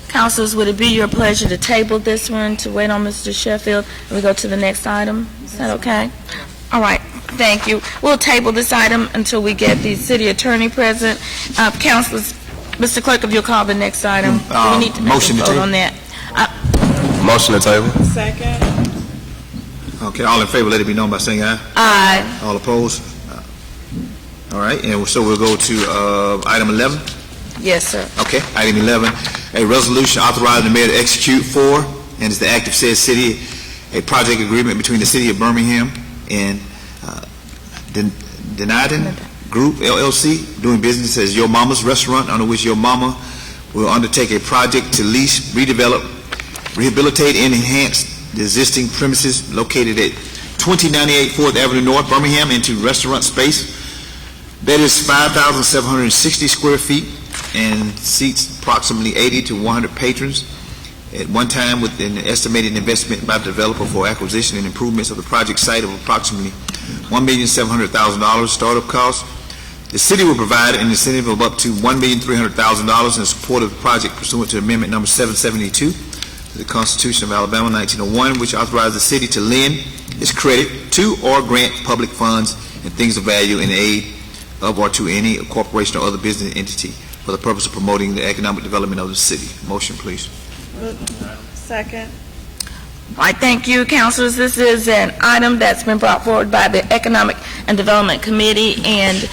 Councilors, would it be your pleasure to table this one, to wait on Mr. Sheffield, and we go to the next item? Is that okay? All right, thank you. We'll table this item until we get the city attorney present. Councilors, Mr. Clerk, if you'll call the next item. Do we need to make a vote on that? Motion to table. Second. Okay, all in favor, let it be known by saying aye. Aye. All opposed? All right, and so we'll go to item 11. Yes, sir. Okay, item 11, a resolution authorizing the mayor to execute for, and is the act of said city, a project agreement between the city of Birmingham and Deniden Group LLC, doing business as Your Mama's Restaurant, under which Your Mama will undertake a project to lease, redevelop, rehabilitate, and enhance the existing premises located at 2098 4th Avenue North, Birmingham, into restaurant space that is 5,760 square feet and seats approximately 80 to 100 patrons at one time, with an estimated investment by the developer for acquisition and improvements of the project site of approximately $1,700,000 startup costs. The city will provide an incentive of up to $1,300,000 in support of the project pursuant to Amendment Number 772 to the Constitution of Alabama, 1901, which authorizes the city to lend its credit to or grant public funds and things of value in aid of or to any corporation or other business entity for the purpose of promoting the economic development of the city. Motion, please. Second. All right, thank you, councilors. This is an item that's been brought forward by the Economic and Development Committee and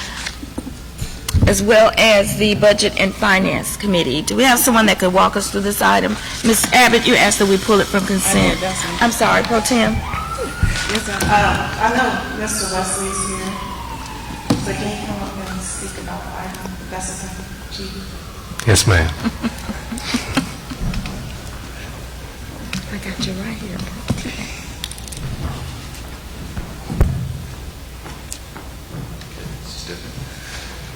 as well as the Budget and Finance Committee. Do we have someone that could walk us through this item? Ms. Abbott, you asked that we pull it from consent. I'm sorry, Pro Tem. Yes, sir. I know Mr. Wesley's here. So can you come up and speak about the item? If that's okay. Yes, ma'am. I got you right here.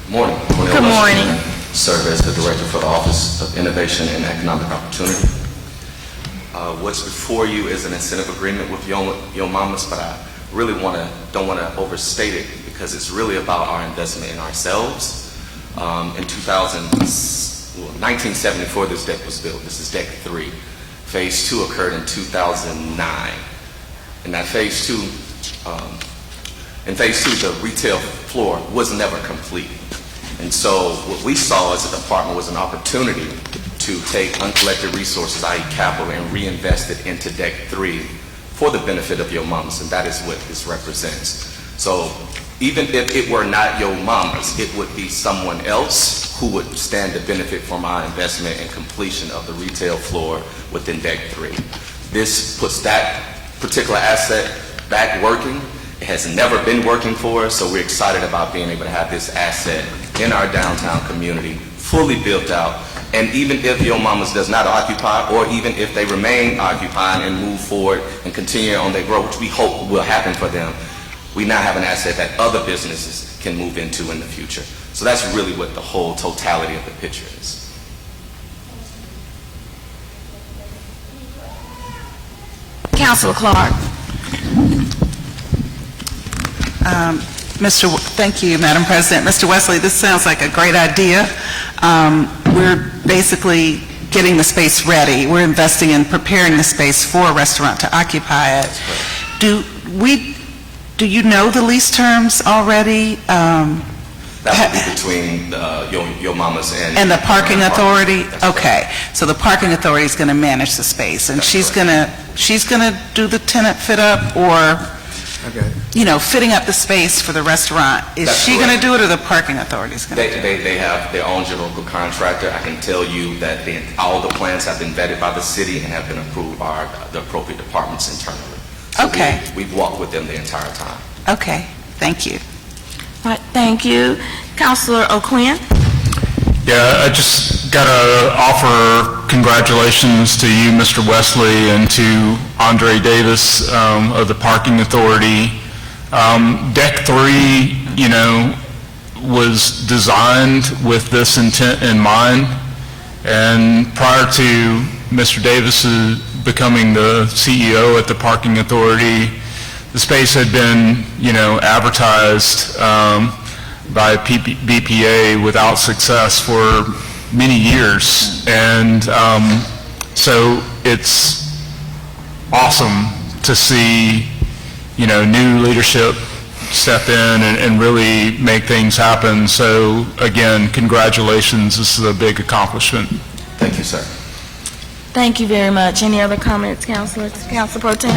Morning. Good morning. Serve as the Director for the Office of Innovation and Economic Opportunity. What's before you is an incentive agreement with Yo Mamas, but I really don't want to overstate it because it's really about our investment in ourselves. In 1974, this deck was built. This is Deck 3. Phase 2 occurred in 2009. In that Phase 2, the retail floor was never complete. And so what we saw as a department was an opportunity to take uncollected resources, i.e. capital, and reinvest it into Deck 3 for the benefit of Yo Mamas, and that is what this represents. So even if it were not Yo Mamas, it would be someone else who would stand to benefit from our investment and completion of the retail floor within Deck 3. This puts that particular asset back working. It has never been working for us, so we're excited about being able to have this asset in our downtown community, fully built out. And even if Yo Mamas does not occupy, or even if they remain occupied and move forward and continue on their growth, which we hope will happen for them, we now have an asset that other businesses can move into in the future. So that's really what the whole totality of the picture is. Councilor Clark. Thank you, Madam President. Mr. Wesley, this sounds like a great idea. We're basically getting the space ready. We're investing in preparing the space for a restaurant to occupy it. Do you know the lease terms already? That would be between Yo Mama's and the parking authority? Okay, so the parking authority is going to manage the space, and she's going to do the tenant fit up, or fitting up the space for the restaurant. Is she going to do it, or the parking authority is going to do it? They have their own general contractor. I can tell you that all the plans have been vetted by the city and have been approved by the appropriate departments internally. So okay. We've walked with them the entire time. Okay, thank you. All right, thank you. Councilor O'Quinn? Yeah, I just got to offer congratulations to you, Mr. Wesley, and to Andre Davis of the Parking Authority. Deck 3, was designed with this intent in mind, and prior to Mr. Davis becoming the CEO at the Parking Authority, the space had been, advertised by BPA without success for many years. And so it's awesome to see, new leadership step in and really make things happen. So again, congratulations. This is a big accomplishment. Thank you, sir. Thank you very much. Any other comments, Councilor Pro Tem?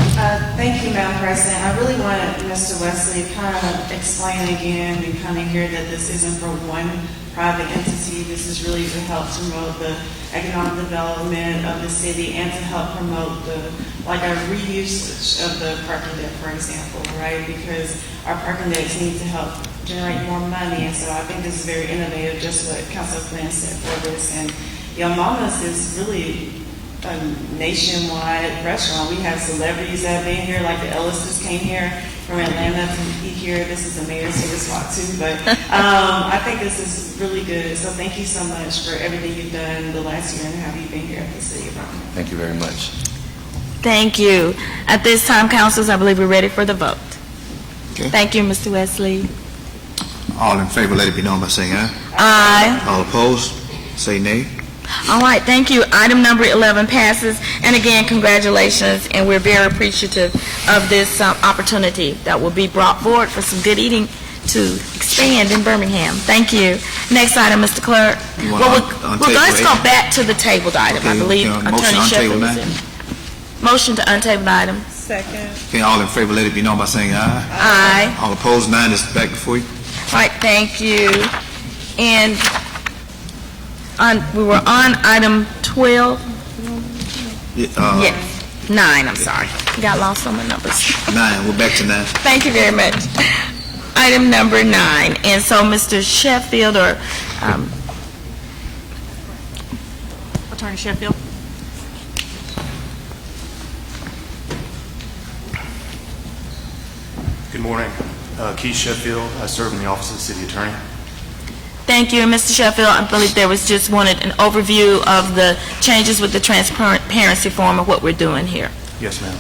Thank you, Madam President. I really wanted Mr. Wesley kind of explain again and kind of hear that this isn't for one private entity. This is really to help promote the economic development of the city and to help promote our reusage of the parking deck, for example, right? Because our parking decks need to help generate more money, and so I think this is very innovative, just what Councilor Flynn said for this. And Yo Mama's is really a nationwide restaurant. We have celebrities that have been here, like the Ellises came here from Atlanta to eat here. This is the mayor's favorite spot too, but I think this is really good. So thank you so much for everything you've done the last year and a half you've been here at the city of Birmingham. Thank you very much. Thank you. At this time, councilors, I believe we're ready for the vote. Okay. Thank you, Mr. Wesley. All in favor, let it be known by saying aye. Aye. All opposed, say nay. All right, thank you. Item number 11 passes. And again, congratulations, and we're very appreciative of this opportunity that will be brought forward for some good eating to expand in Birmingham. Thank you. Next item, Mr. Clerk. Let's go back to the tabled item. Okay, I believe Attorney Sheffield was in. Motion to untable item. Second. Okay, all in favor, let it be known by saying aye. Aye. All opposed, nine is back before you. All right, thank you. And we were on item 12. Yes, 9, I'm sorry. Got lost on my numbers. 9, we're back to 9. Thank you very much. Item number 9. And so Mr. Sheffield or Attorney Sheffield. Good morning. Keith Sheffield. I serve in the Office of the City Attorney. Thank you. And Mr. Sheffield, I believe there was just wanted an overview of the changes with the transparency form of what we're doing here. Yes, ma'am.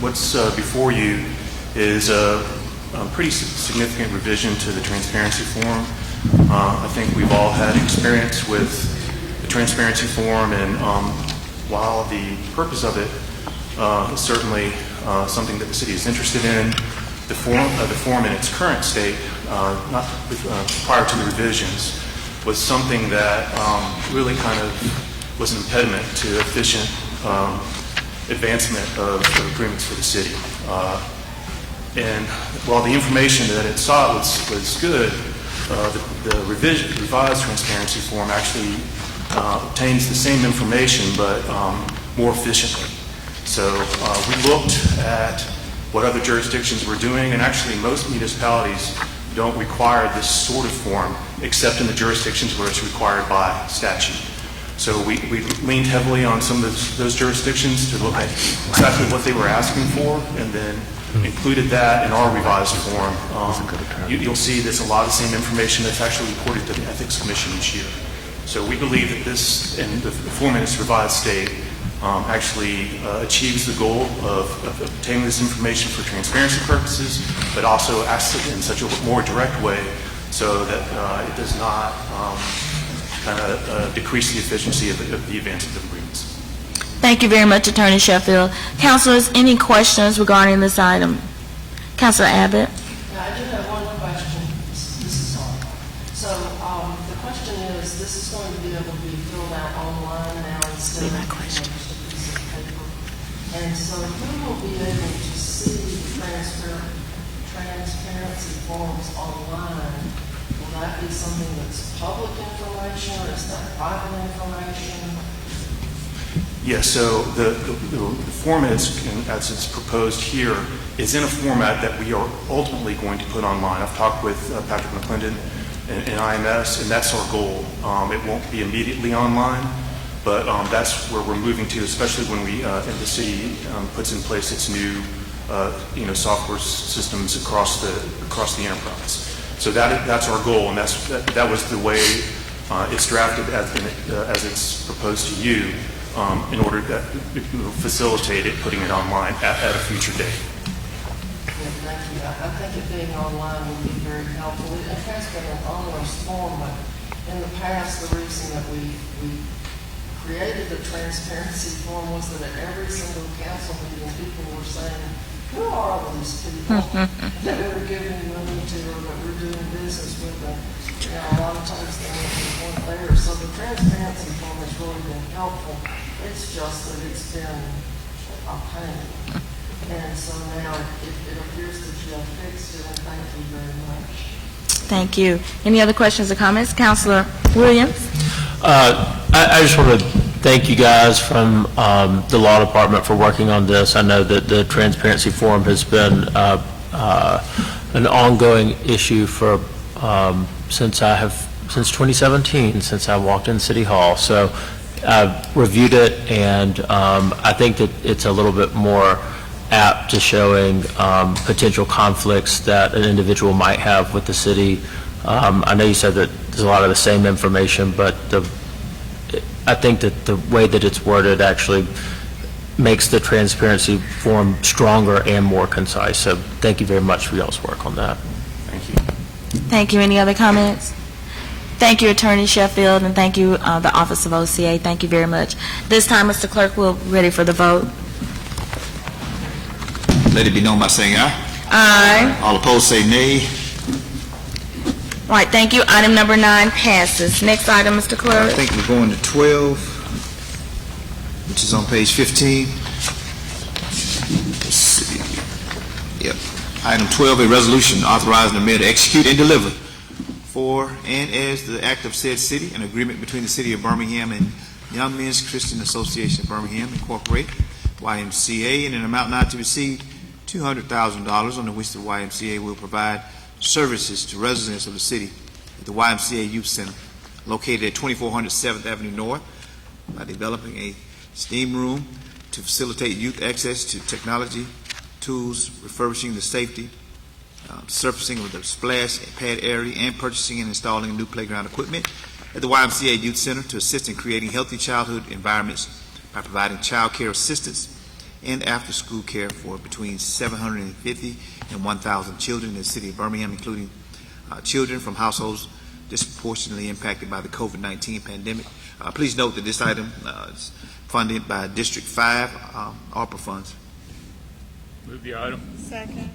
What's before you is a pretty significant revision to the transparency form. I think we've all had experience with the transparency form, and while the purpose of it is certainly something that the city is interested in, the form in its current state, not prior to the revisions, was something that really kind of was an impediment to efficient advancement of agreements for the city. And while the information that it sought was good, the revised transparency form actually obtains the same information but more efficiently. So we looked at what other jurisdictions were doing, and actually most municipalities don't require this sort of form except in the jurisdictions where it's required by statute. So we leaned heavily on some of those jurisdictions to look at exactly what they were asking for, and then included that in our revised form. You'll see there's a lot of the same information that's actually reported to the Ethics Commission each year. So we believe that this, in the form in its revised state, actually achieves the goal of obtaining this information for transparency purposes, but also asks it in such a more direct way so that it does not decrease the efficiency of the advancement of agreements. Thank you very much, Attorney Sheffield. Councilors, any questions regarding this item? Councilor Abbott? Yeah, I do have one question. This is all. So the question is, this is going to be able to be filled out online now instead of just a piece of paper. And so who will be able to see the transparency forms online? Will that be something that's public information, or is that private information? Yes, so the format as it's proposed here is in a format that we are ultimately going to put online. I've talked with Patrick McClendon and IMS, and that's our goal. It won't be immediately online, but that's where we're moving to, especially when the city puts in place its new software systems across the enterprise. So that's our goal, and that was the way it's drafted as it's proposed to you. In order to facilitate it, putting it online at a future date. Yeah, thank you. I think it being online would be very helpful. It has been an onerous form, but in the past, the reason that we created the transparency form was that at every single council meeting, people were saying, who are all these people that we're giving money to or that we're doing business with? A lot of times they weren't there. So the transparency form has really been helpful. It's just that it's been a pain. And so now it appears that you have fixed it, and thank you very much. Thank you. Any other questions or comments? Councilor Williams? I just want to thank you guys from the law department for working on this. I know that the transparency form has been an ongoing issue for since 2017, since I walked in City Hall. So I've reviewed it, and I think that it's a little bit more apt to showing potential conflicts that an individual might have with the city. I know you said that there's a lot of the same information, but I think that the way that it's worded actually makes the transparency form stronger and more concise. So thank you very much for y'all's work on that. Thank you. Thank you. Any other comments? Thank you, Attorney Sheffield, and thank you, the Office of OCA. Thank you very much. This time, Mr. Clerk, we're ready for the vote. Let it be known by saying aye. Aye. All opposed say nay. All right, thank you. Item number 9 passes. Next item, Mr. Clerk. I think we're going to 12, which is on page 15. Let's see. Yep. Item 12, a resolution authorizing the mayor to execute and deliver for and as the act of said city, an agreement between the city of Birmingham and Young Men's Christian Association of Birmingham, Incorporated, YMCA, in an amount not to exceed $200,000, under which the YMCA will provide services to residents of the city at the YMCA Youth Center, located at 2400 7th Avenue North, by developing a steam room to facilitate youth access to technology tools, refurbishing the safety, surfacing of the splash pad area, and purchasing and installing new playground equipment at the YMCA Youth Center to assist in creating healthy childhood environments by providing child care assistance and after-school care for between 750 and 1,000 children in the city of Birmingham, including children from households disproportionately impacted by the COVID-19 pandemic. Please note that this item is funded by District 5 ARPA funds. Move the item. Second.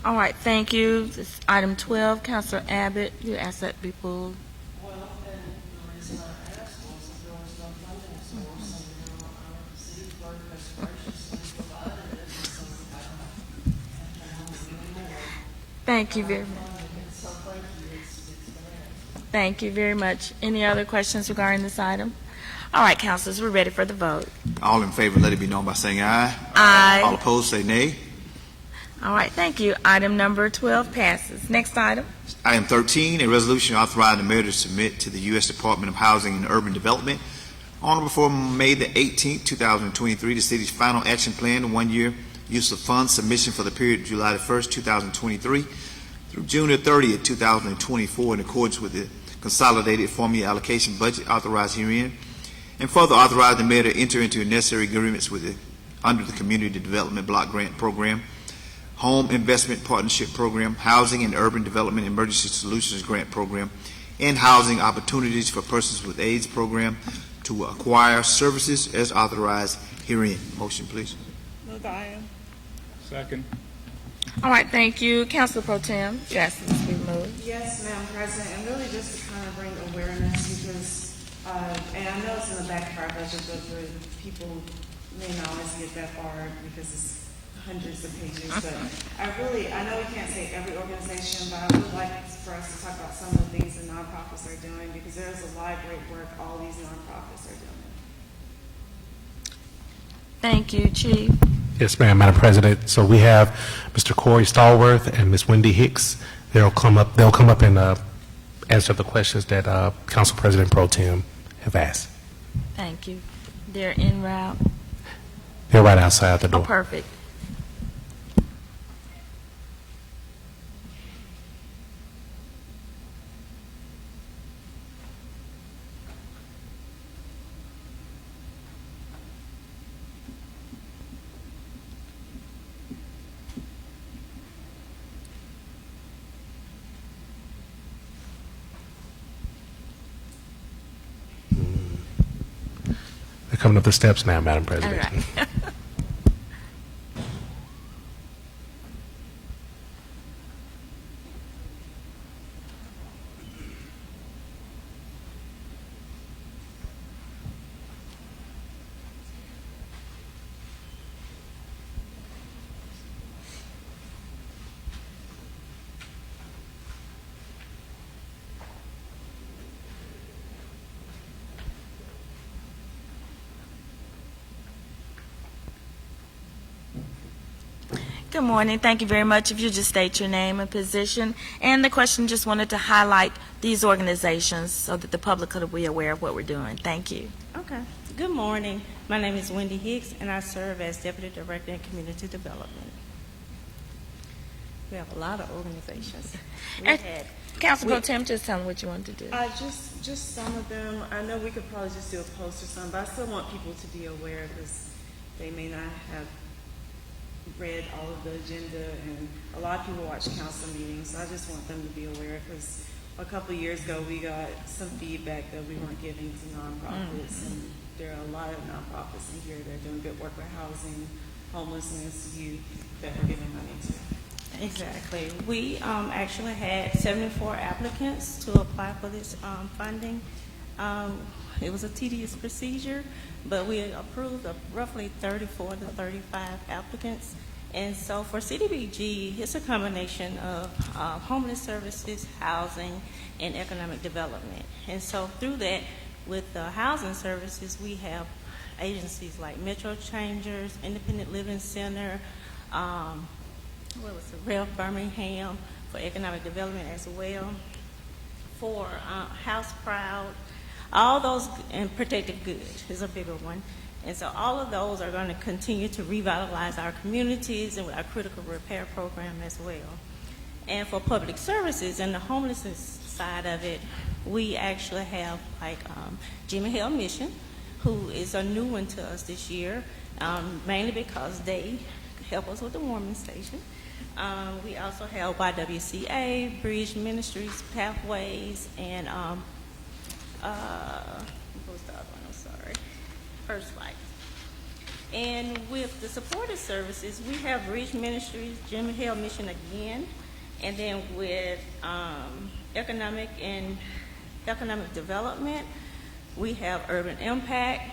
All right, thank you. This is item 12. Councilor Abbott, you asked that be pulled. Well, and the reason I asked was that there was no funding source, and our city clerk has graciously provided it, so I don't know more. Thank you very much. So thank you. It's been Thank you very much. Any other questions regarding this item? All right, councilors, we're ready for the vote. All in favor, let it be known by saying aye. Aye. All opposed, say nay. All right, thank you. Item number 12 passes. Next item. Item 13, a resolution authorizing the mayor to submit to the U.S. Department of Housing and Urban Development on or before May the 18th, 2023, the city's final action plan, one-year use of funds submission for the period July the 1st, 2023 through June the 30th, 2024, in accordance with the consolidated formula allocation budget authorized herein, and further authorize the mayor to enter into necessary agreements under the Community Development Block Grant Program, Home Investment Partnership Program, Housing and Urban Development Emergency Solutions Grant Program, and housing opportunities for persons with AIDS program to acquire services as authorized herein. Motion, please. Move item. Second. All right, thank you. Council Pro Tem, you asked this to be moved. Yes, Madam President, and really just to kind of bring awareness because, and I know it's in the back of our budget, but for people may not always get that far because it's hundreds of pages, but I know we can't say every organization, but I would like for us to talk about some of the things the nonprofits are doing because there's a lot of great work all these nonprofits are doing. Thank you, Chief. Yes, ma'am, Madam President. So we have Mr. Corey Stallworth and Ms. Wendy Hicks. They'll come up and answer the questions that Council President Pro Tem have asked. Thank you. They're en route. They're right outside the door. Oh, perfect. They're coming up the steps now, Madam All President. right. Good morning. Thank you very much. If you just state your name and position. And the question just wanted to highlight these organizations so that the public could be aware of what we're doing. Thank you. Okay. Good morning. My name is Wendy Hicks, and I serve as Deputy Director in Community Development. We have a lot of organizations. Council Pro Tem, just tell them what you want to do. Just some of them. I know we could probably just do a post or something, but I still want people to be aware because they may not have read all of the agenda, and a lot of people watch council meetings, so I just want them to be aware because a couple of years ago we got some feedback that we weren't giving to nonprofits, and there are a lot of nonprofits in here that are doing good work with housing, homelessness, youth that we're giving money to. Exactly. We actually had 74 applicants to apply for this funding. It was a tedious procedure, but we approved of roughly 34 to 35 applicants. And so for CDBG, it's a combination of homeless services, housing, and economic development. And so through that, with the housing services, we have agencies like Metro Changers, Independent Living Center, Rev Birmingham for economic development as well, for House Proud, all those, and Protected Good is a bigger one. And so all of those are going to continue to revitalize our communities and with our critical repair program as well. And for public services and the homelessness side of it, we actually have like Jimmy Hill Mission, who is a new one to us this year, mainly because they help us with the warming station. We also have YWCA, Bridge Ministries, Pathways, and what was the other one? I'm sorry. First Light. And with the supportive services, we have Bridge Ministries, Jimmy Hill Mission again, and then with economic development, we have Urban Impact.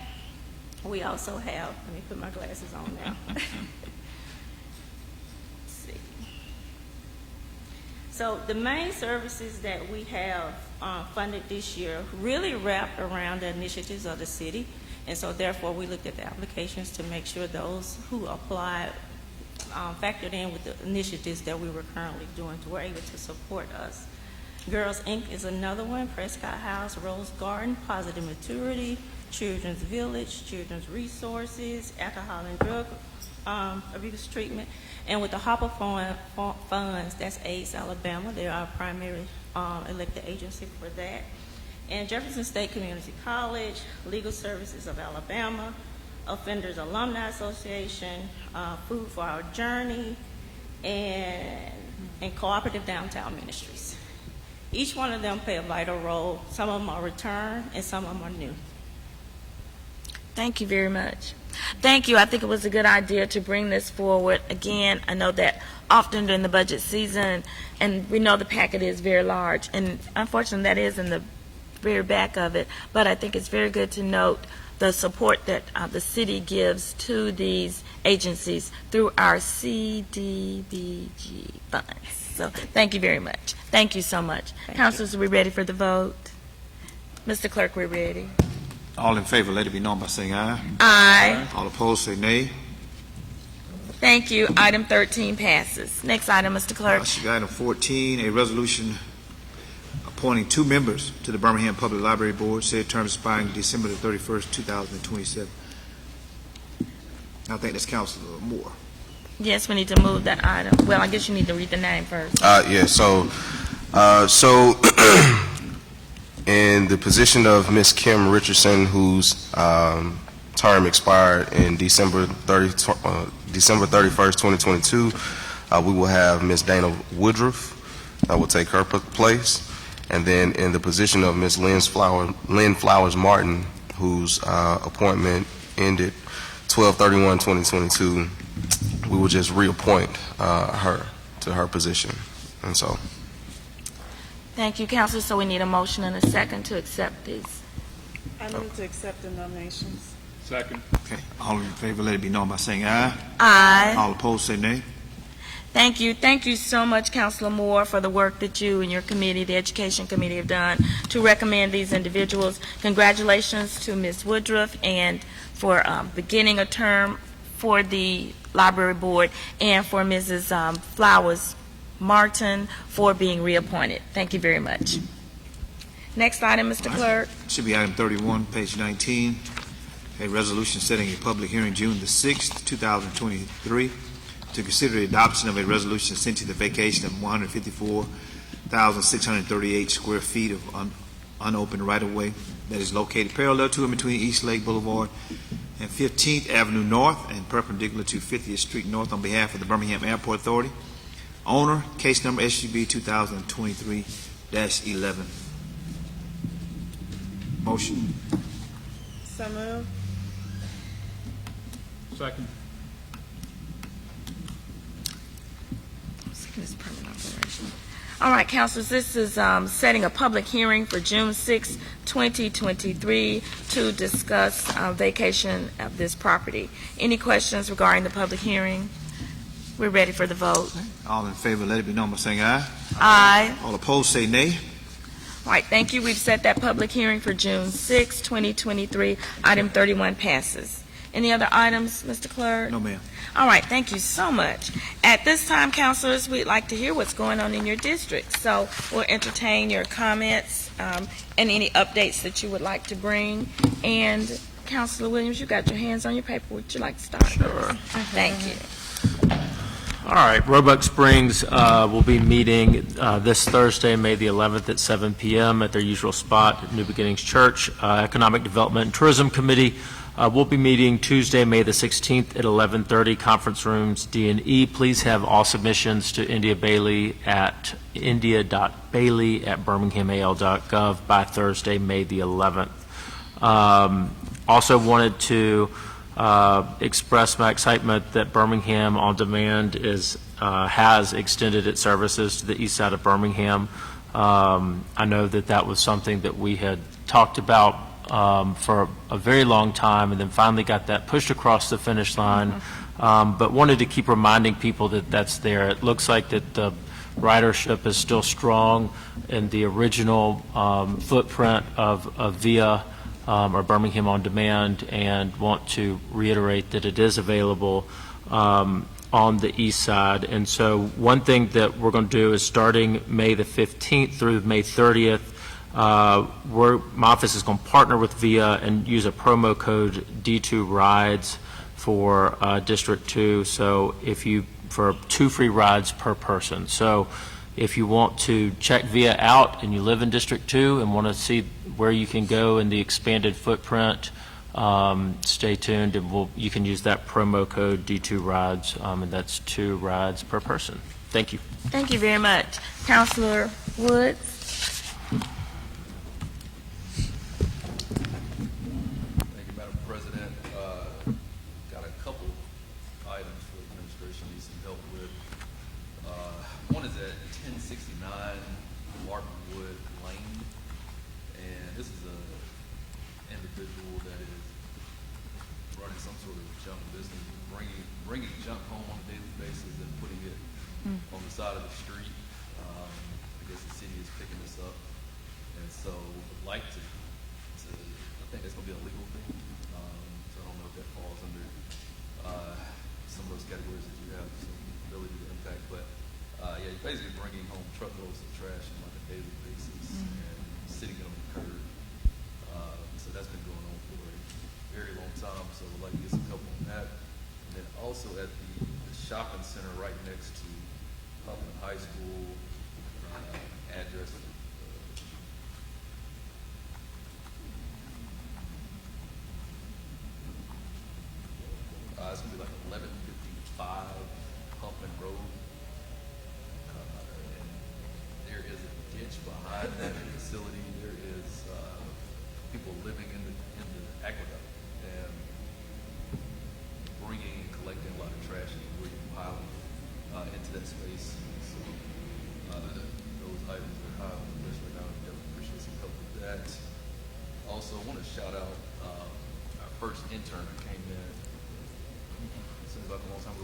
We also have, let me put my glasses on now. So the main services that we have funded this year really wrapped around the initiatives of the city. And so therefore we looked at the applications to make sure those who applied factored in with the initiatives that we were currently doing to were able to support us. Girls Inc. is another one, Prescott House, Rose Garden, Positive Maturity, Children's Village, Children's Resources, Alcohol and Drug Abuse Treatment. And with the Hopper Funds, that's AIDS Alabama. They're our primary elected agency for that. And Jefferson State Community College, Legal Services of Alabama, Offenders Alumni Association, Food for Our Journey, and Cooperative Downtown Ministries. Each one of them play a vital role. Some of them are returned and some of them are new. Thank you very much. Thank you. I think it was a good idea to bring this forward. Again, I know that often during the budget season, and we know the packet is very large, and unfortunately that is in the very back of it, but I think it's very good to note the support that the city gives to these agencies through our CDBG funds. So thank you very much. Thank you so much. Councilors, are we ready for the vote? Mr. Clerk, we're ready. All in favor, let it be known by saying aye. Aye. All opposed, say nay. Thank you. Item 13 passes. Next item, Mr. Clerk. Item 14, a resolution appointing 2 members to the Birmingham Public Library Board, said term expiring December the 31st, 2027. I think that's Councilor Moore. Yes, we need to move that item. Well, I guess you need to read the name first. In the position of Ms. Kim Richardson, whose term expired in December 31st, 2022, we will have Ms. Dana Woodruff that will take her place. And then in the position of Ms. Lynn Flowers Martin, whose appointment ended 12/31/2022, we will just reappoint her to her position. And so. Thank you, Councilor. So we need a motion and a second to accept these. I move to accept the nominations. Second. Okay. All in favor, let it be known by saying aye. Aye. All opposed, say nay. Thank you. Thank you so much, Councilor Moore, for the work that you and your committee, the Education Committee, have done to recommend these individuals. Congratulations to Ms. Woodruff and for beginning a term for the Library Board, and for Mrs. Flowers Martin for being reappointed. Thank you very much. Next item, Mr. Clerk. Should be item 31, page 19. A resolution setting a public hearing June the 6th, 2023, to consider the adoption of a resolution essentially the vacation of 154,638 square feet of unopened right-of-way that is located parallel to and between East Lake Boulevard and 15th Avenue North and perpendicular to 50th Street North on behalf of the Birmingham Airport Authority. Owner, case number SUB 2023-11. Motion. So moved. Second. All right, councilors, this is setting a public hearing for June 6, 2023 to discuss vacation of this property. Any questions regarding the public hearing? We're ready for the vote. All in favor, let it be known by saying aye. Aye. All opposed, say nay. All right, thank you. We've set that public hearing for June 6, 2023. Item 31 passes. Any other items, Mr. Clerk? No, ma'am. All right, thank you so much. At this time, councilors, we'd like to hear what's going on in your district. So we'll entertain your comments and any updates that you would like to bring. And Councilor Williams, you got your hands on your paper. Would you like to start? Sure. Thank you. All right, Roebuck Springs will be meeting this Thursday, May the 11th at 7 p.m. at their usual spot at New Beginnings Church. Economic Development and Tourism Committee will be meeting Tuesday, May the 16th at 11:30, conference rooms D&E. Please have all submissions to india.bailey@birminghamal.gov by Thursday, May the 11th. Also wanted to express my excitement that Birmingham On Demand has extended its services to the east side of Birmingham. I know that was something that we had talked about for a very long time, and then finally got that pushed across the finish line, but wanted to keep reminding people that that's there. It looks like that the ridership is still strong in the original footprint of VIA or Birmingham On Demand, and want to reiterate that it is available on the east side. And so one thing that we're going to do is starting May the 15th through May 30th, my office is going to partner with VIA and use a promo code D2 Rides for District 2. So for 2 free rides per person. So if you want to check VIA out and you live in District 2 and want to see where you can go in the expanded footprint, stay tuned, and you can use that promo code D2 Rides, and that's 2 rides per person. Thank you. Thank you very much. Councilor Woods? 69 Martinwood Lane, and this is a individual that is running some sort of junk business, bringing junk home on a daily basis and putting it on the side of the street. I guess the city is picking this up, and so would like to I think that's going to be a legal thing. So I don't know if that falls under some of those categories that you have some ability to impact, but yeah, you're basically bringing home truckloads of trash on like a daily basis and sitting it on the curb. So that's been going on for a very long time. So we'd like to get some help on that. And then also at the shopping center right next to Public High School, address. It's going to be like 1155 Pumpkin Road. And there is a ditch behind that facility. There is people living in the aqueduct and bringing and collecting a lot of trash and debris and piling into that space. So those items are high on the list right now. I definitely appreciate some help with that. Also, I want to shout out our first intern that came in. Seems like a long time ago.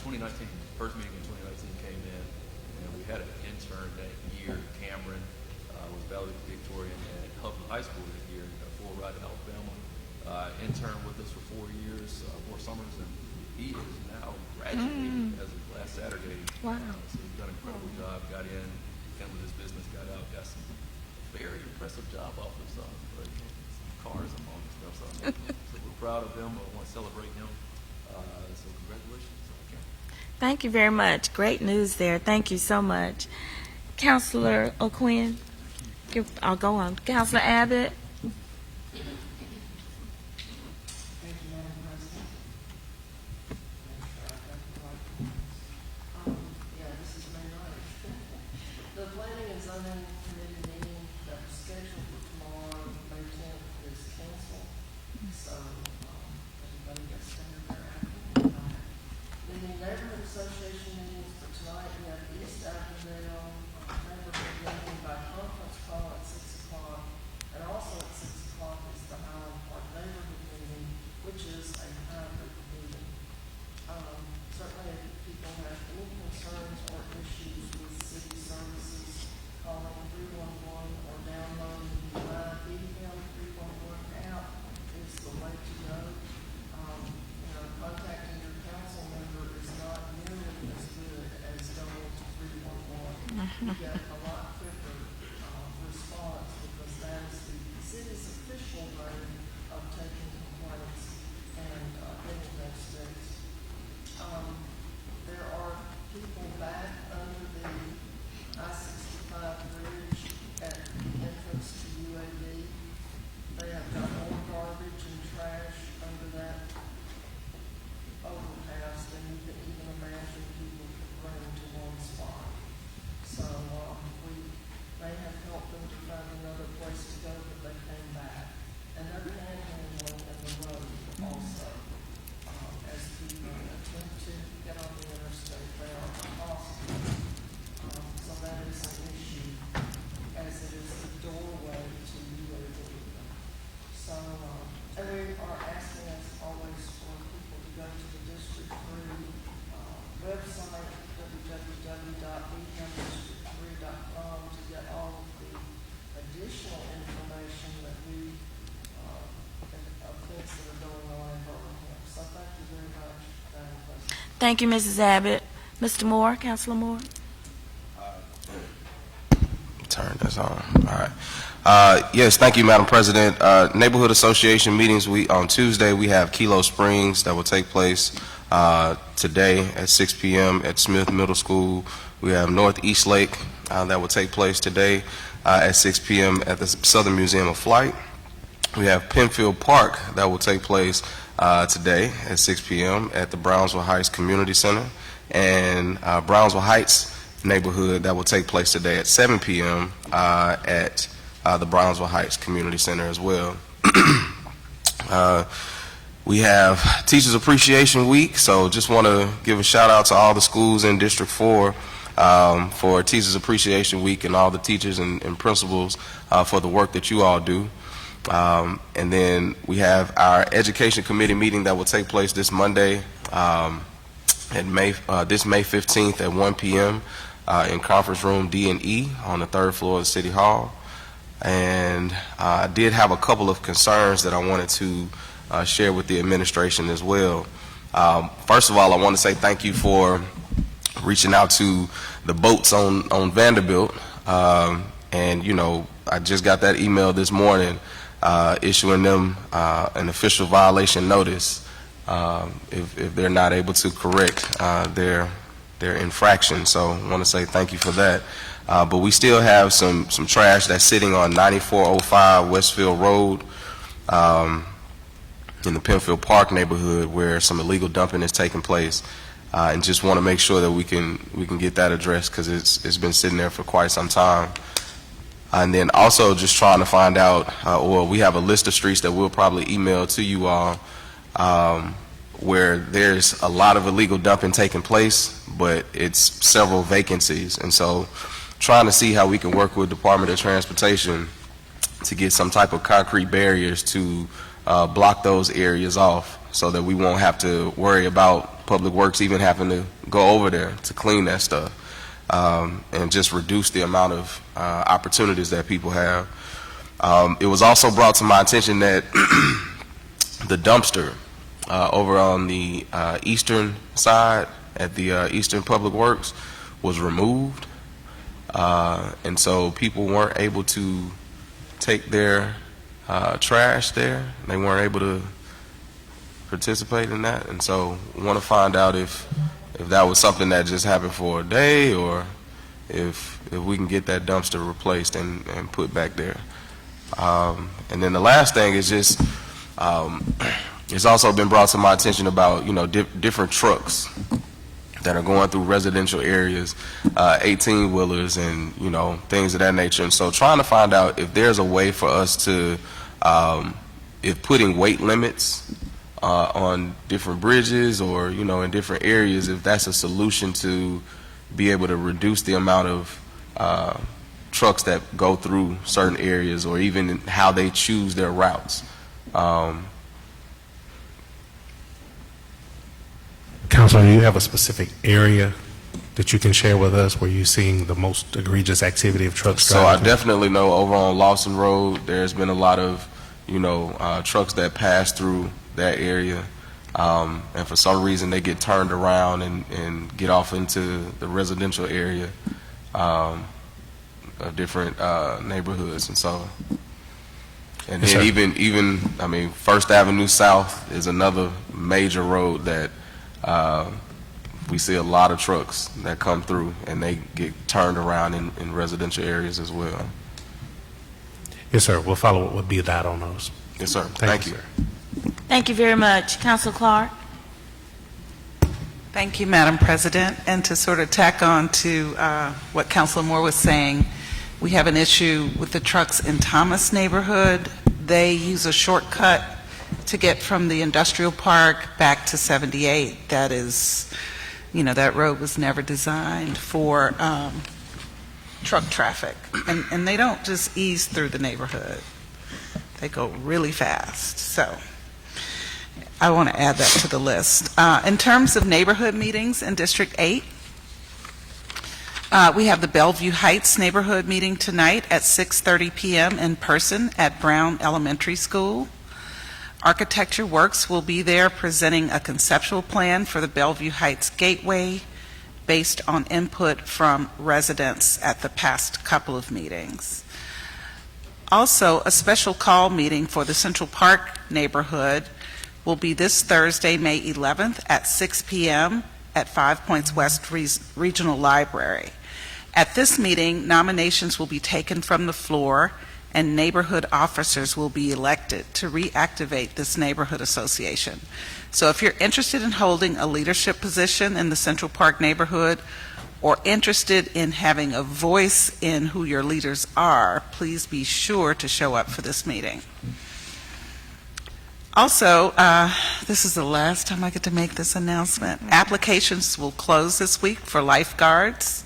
2019, first meeting in 2019 came in, and we had an intern that year. Cameron was valedictorian at Huffman High School that year. Got a full ride to Alabama. Interned with us for 4 years, 4 summers, and he is now graduating as of last Saturday. Wow. So he's done an incredible job. Got in, handled his business, got out, got some very impressive job offers, some cars and all this stuff. So we're proud of him. I want to celebrate him. So congratulations. Thank you very much. Great news there. Thank you so much. Councilor O'Quinn, I'll go on. Councilor Abbott. Thank you, Madam President. This is May 9th. The Planning and Zoning Committee meeting that was scheduled for tomorrow, May 10th, is canceled. So, everybody gets standard their afternoon. The neighborhood association meetings for tonight, we have East Avondale neighborhood meeting by conference call at 6 o'clock. And also at 6 o'clock is the Highland Park neighborhood meeting, which is a hybrid meeting. Certainly if people have any concerns or issues with city services, calling 311 or downloading the live email 311 app is the way to go. Contacting your council member is not nearly as good as going to 311. You get a lot quicker response because that is the city's official way of taking complaints and getting those fixed. There are people back under the I-65 bridge at the entrance to UAD. They have got more garbage and trash under that overpass than you can even imagine people could bring to one spot. So we may have helped them to find another place to go, but they came back. And they're panhandling in the road also. As people attempt to get on the interstate, they are possible. So that is an issue, as it is the doorway to UAD. So, and we are asking, as always, for people to go to the District 3 website, www.bhamdistrict3.com, to get all of the additional information that we, of things that are going on in Birmingham. So thank you very much, Madam President. Thank you, Mrs. Abbott. Mr. Moore, Councilor Moore. Turn this on. All right. Yes, thank you, Madam President. Neighborhood Association meetings, on Tuesday, we have Kilo Springs that will take place today at 6 p.m. at Smith Middle School. We have Northeast Lake that will take place today at 6 p.m. at the Southern Museum of Flight. We have Penfield Park that will take place today at 6 p.m. at the Brownsville Heights Community Center, and Brownsville Heights neighborhood that will take place today at 7 p.m. At the Brownsville Heights Community Center as well. We have Teachers Appreciation Week, so just want to give a shout out to all the schools in District 4 for Teachers Appreciation Week and all the teachers and principals for the work that you all do. And then we have our Education Committee meeting that will take place this Monday, this May 15th at 1 p.m. In Conference Room D and E on the 3rd floor of City Hall. And I did have a couple of concerns that I wanted to share with the administration as well. First of all, I want to say thank you for reaching out to the boats on Vanderbilt. And, you know, I just got that email this morning issuing them an official violation notice if they're not able to correct their infraction. So I want to say thank you for that. But we still have some trash that's sitting on 9405 Westfield Road in the Penfield Park neighborhood where some illegal dumping is taking place. And just want to make sure that we can get that addressed because it's been sitting there for quite some time. And then also just trying to find out, or we have a list of streets that we'll probably email to you all where there's a lot of illegal dumping taking place, but it's several vacancies. And so trying to see how we can work with Department of Transportation to get some type of concrete barriers to block those areas off so that we won't have to worry about Public Works even having to go over there to clean that stuff and just reduce the amount of opportunities that people have. It was also brought to my attention that the dumpster over on the eastern side at the Eastern Public Works was removed. And so people weren't able to take their trash there. They weren't able to participate in that. And so we want to find out if that was something that just happened for a day or if we can get that dumpster replaced and put back there. And then the last thing is just it's also been brought to my attention about, you know, different trucks that are going through residential areas, 18-wheelers and, you know, things of that nature. And so trying to find out if there's a way for us to, if putting weight limits on different bridges or, you know, in different areas, if that's a solution to be able to reduce the amount of trucks that go through certain areas or even how they choose their routes. Councilor, do you have a specific area that you can share with us where you're seeing the most egregious activity of trucks So I driving through? definitely know over on Lawson Road, there's been a lot of, you know, trucks that pass through that area. And for some reason, they get turned around and get off into the residential area of different neighborhoods. And so, and Yes, then sir. even, I mean, First Avenue South is another major road that we see a lot of trucks that come through and they get turned around in residential areas as well. Yes, sir. We'll follow up with BDOT on those. Yes, sir. Thank you, sir. Thank you very much. Councilor Clark? Thank you, Madam President. And to sort of tack on to what Councilor Moore was saying, we have an issue with the trucks in Thomas neighborhood. They use a shortcut to get from the industrial park back to 78. That is, you know, that road was never designed for truck traffic. And they don't just ease through the neighborhood. They go really fast. So I want to add that to the list. In terms of neighborhood meetings in District 8, we have the Bellevue Heights neighborhood meeting tonight at 6:30 p.m. in person at Brown Elementary School. Architecture Works will be there presenting a conceptual plan for the Bellevue Heights Gateway based on input from residents at the past couple of meetings. Also, a special call meeting for the Central Park neighborhood will be this Thursday, May 11th at 6 p.m. at 5 Points West Regional Library. At this meeting, nominations will be taken from the floor and neighborhood officers will be elected to reactivate this neighborhood association. So if you're interested in holding a leadership position in the Central Park neighborhood or interested in having a voice in who your leaders are, please be sure to show up for this meeting. Also, this is the last time I get to make this announcement. Applications will close this week for lifeguards.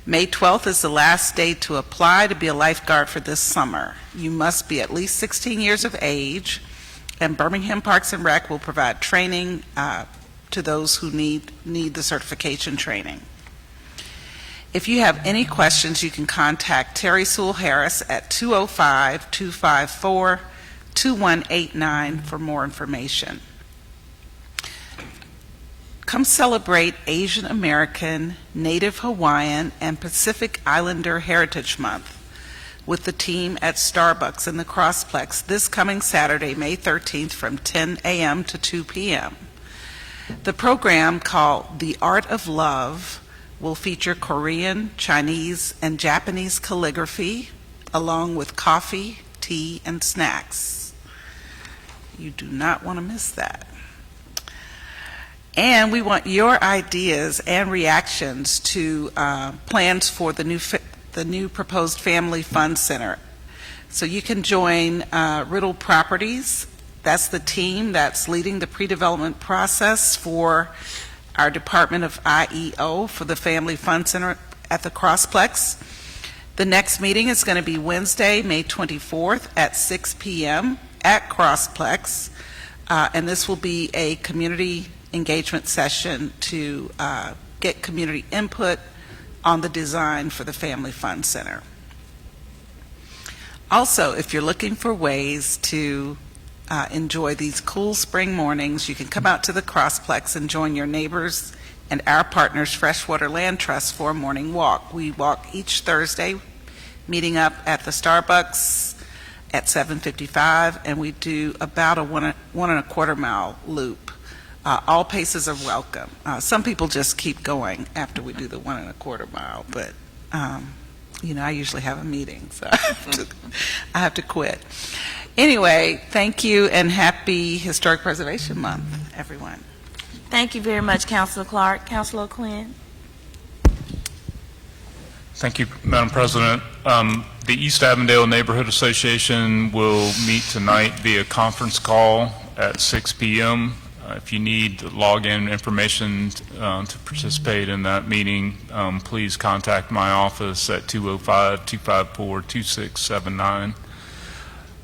May 12th is the last day to apply to be a lifeguard for this summer. You must be at least 16 years of age, and Birmingham Parks and Rec will provide training to those who need the certification training. If you have any questions, you can contact Terry Sewell Harris at 205-254-2189 for more information. Come celebrate Asian American, Native Hawaiian, and Pacific Islander Heritage Month with the team at Starbucks in the Crossplex this coming Saturday, May 13th from 10 a.m. to 2 p.m. The program, called The Art of Love, will feature Korean, Chinese, and Japanese calligraphy, along with coffee, tea, and snacks. You do not want to miss that. And we want your ideas and reactions to plans for the new proposed Family Fun Center. So you can join Riddle Properties. That's the team that's leading the pre-development process for our Department of IEO for the Family Fun Center at the Crossplex. The next meeting is going to be Wednesday, May 24th at 6 p.m. at Crossplex, and this will be a community engagement session to get community input on the design for the Family Fun Center. Also, if you're looking for ways to enjoy these cool spring mornings, you can come out to the Crossplex and join your neighbors and our partners, Freshwater Land Trust, for a morning walk. We walk each Thursday, meeting up at the Starbucks at 7:55, and we do about a 1.25 mile loop. All paces are welcome. Some people just keep going after we do the 1.25 mile, but I usually have a meeting, so I have to quit. Anyway, thank you and happy Historic Preservation Month, everyone. Thank you very much, Councilor Clark. Councilor Quinn. Thank you, Madam President. The East Avondale Neighborhood Association will meet tonight via conference call at 6 p.m. If you need login information to participate in that meeting, please contact my office at 205-254-2679.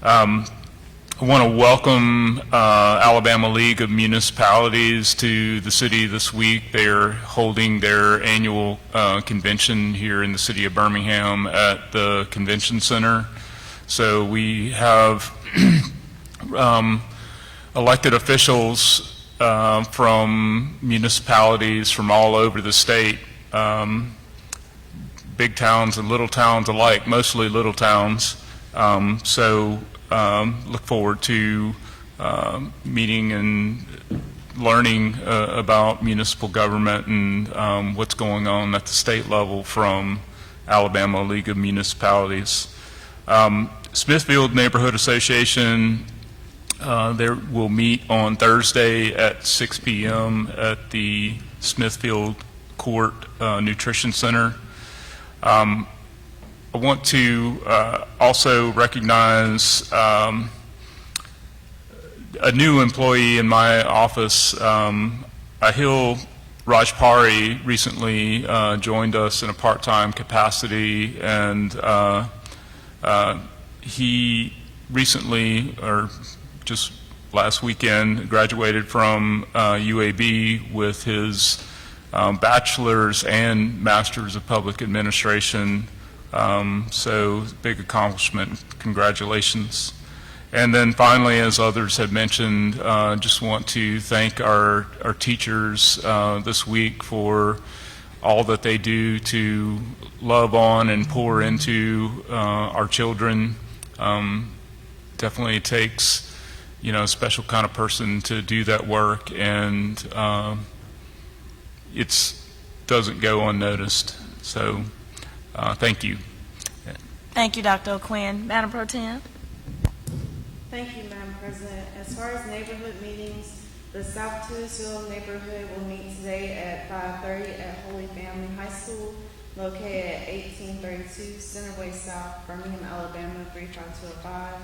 I want to welcome Alabama League of Municipalities to the city this week. They are holding their annual convention here in the city of Birmingham at the Convention Center. So we have elected officials from municipalities from all over the state, big towns and little towns alike, mostly little towns. Look forward to meeting and learning about municipal government and what's going on at the state level from Alabama League of Municipalities. Smithfield Neighborhood Association, they will meet on Thursday at 6 p.m. at the Smithfield Court Nutrition Center. I want to also recognize a new employee in my office. Ahil Rajpari recently joined us in a part-time capacity, and he recently, or just last weekend, graduated from UAB with his bachelor's and master's of public administration. So big accomplishment. Congratulations. And then finally, as others have mentioned, just want to thank our teachers this week for all that they do to love on and pour into our children. Definitely takes a special kind of person to do that work, and it doesn't go unnoticed. So thank you. Thank you, Dr. O'Quinn. Madam Pro Tem. Thank you, Madam President. As far as neighborhood meetings, the South Titusville neighborhood will meet today at 5:30 at Holy Family High School, located at 1832 Centerway South, Birmingham, Alabama 35205.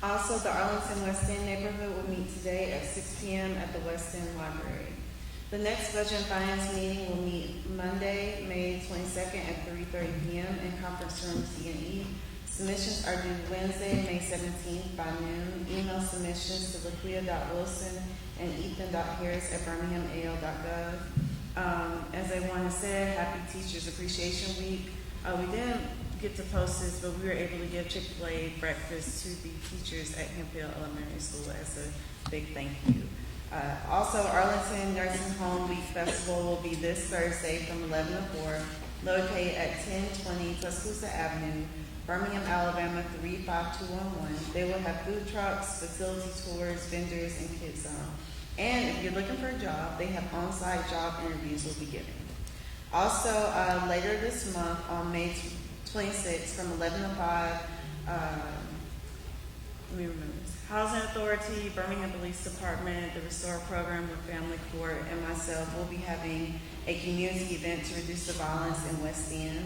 Also, the Arlington West End neighborhood will meet today at 6 p.m. at the West End Library. The next Budget and Finance meeting will meet Monday, May 22nd at 3:30 p.m. in Conference Room C&E. Submissions are due Wednesday, May 17th by noon. Email submissions to laquia.wilson and ethan.harris@birminghamal.gov. As everyone said, Happy Teachers Appreciation Week. We didn't get to post this, but we were able to give Chick-fil-A breakfast to the teachers at Hemphill Elementary School as a big thank you. Also, Arlington Nursing Home Week Festival will be this Thursday from 11 to 4, located at 1020 Tuscaloosa Avenue, Birmingham, Alabama 35211. They will have food trucks, facility tours, vendors, and kids zone. And if you're looking for a job, they have on-site job interviews will be given. Also, later this month on May 26th from 11 to 5, let me remember this. Housing Authority, Birmingham Police Department, the Restore Program with Family Court, and myself will be having a community event to reduce the violence in West End.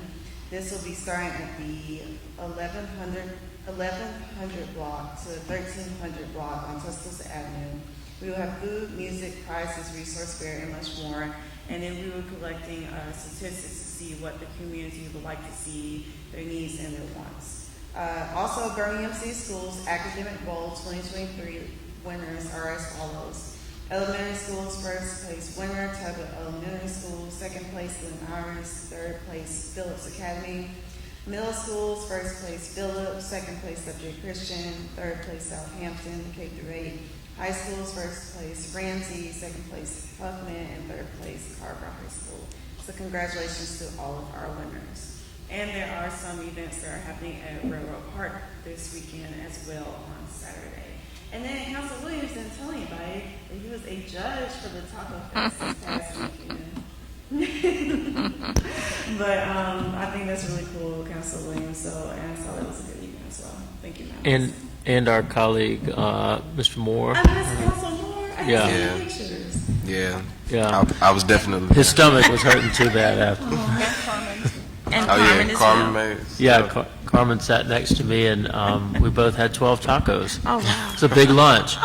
This will be starting at the 1100 block to 1300 block on Tuscaloosa Avenue. We will have food, music, prizes, resource fair, and much more. And then we were collecting statistics to see what the community would like to see, their needs and their wants. Also, Birmingham City Schools Academic Bowl 2023 winners are as follows. Elementary Schools first place winner, Tubman Elementary School. Second place, Glen Iris. Third place, Phillips Academy. Middle Schools first place, Phillips. Second place, WJ Christian. Third place, Southampton, K-8. High Schools first place, Ramsey. Second place, Huffman. And third place, Carver High School. So congratulations to all of our winners. And there are some events that are happening at Railroad Park this weekend as well on Saturday. And then Council Williams didn't tell anybody that he was a judge for the Taco Fest this past weekend. But I think that's really cool, Council Williams. So, and I saw that was a good evening as well. Thank you, Madam. And our colleague, Mr. Moore. I missed Council Moore. I Yeah. had some pictures. Yeah. Yeah. I was definitely. His stomach was hurting too bad after. And Oh Carmen yeah, as Carmen well. made it. Yeah, Carmen sat next to me, and we both had 12 tacos. Oh, wow. It's a big lunch.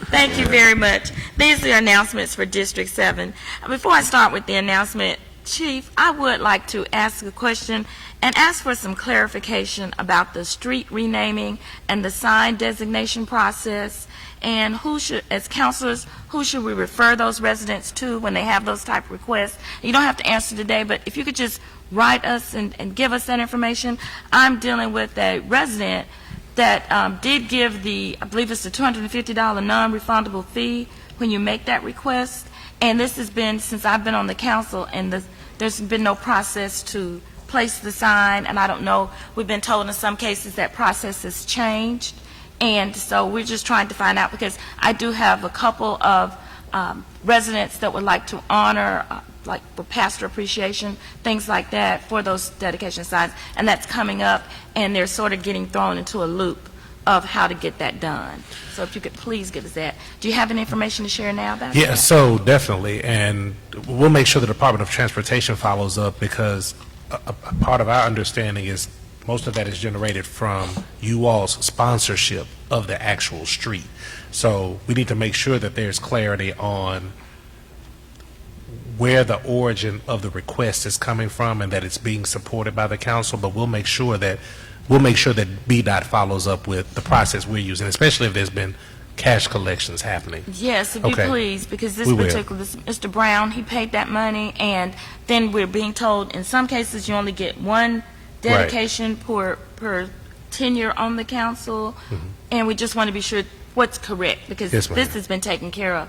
Thank you very much. These are the announcements for District 7. Before I start with the announcement, Chief, I would like to ask a question and ask for some clarification about the street renaming and the sign designation process, and who should, as counselors, who should we refer those residents to when they have those type of requests? You don't have to answer today, but if you could just write us and give us that information. I'm dealing with a resident that did give the, I believe it's the $250 non-refundable fee when you make that request, and this has been since I've been on the council, and there's been no process to place the sign, and I don't know, we've been told in some cases that process has changed, and so we're just trying to find out, because I do have a couple of residents that would like to honor, like for pastor appreciation, things like that, for those dedication signs, and that's coming up, and they're sort of getting thrown into a loop of how to get that done. So if you could please give us that. Do you have any information to share now about that? Yeah, so definitely, and we'll make sure the Department of Transportation follows up, because a part of our understanding is most of that is generated from you all's sponsorship of the actual street. So we need to make sure that there's clarity on where the origin of the request is coming from and that it's being supported by the council, but we'll make sure that BDOT follows up with the process we're using, especially if there's been cash collections happening. Yes, if you please, because this particular, Mr. Brown, he paid that money, and then we're being told in some cases you only get one dedication per tenure on the council, and we just want to be sure what's correct, because this has been taken care of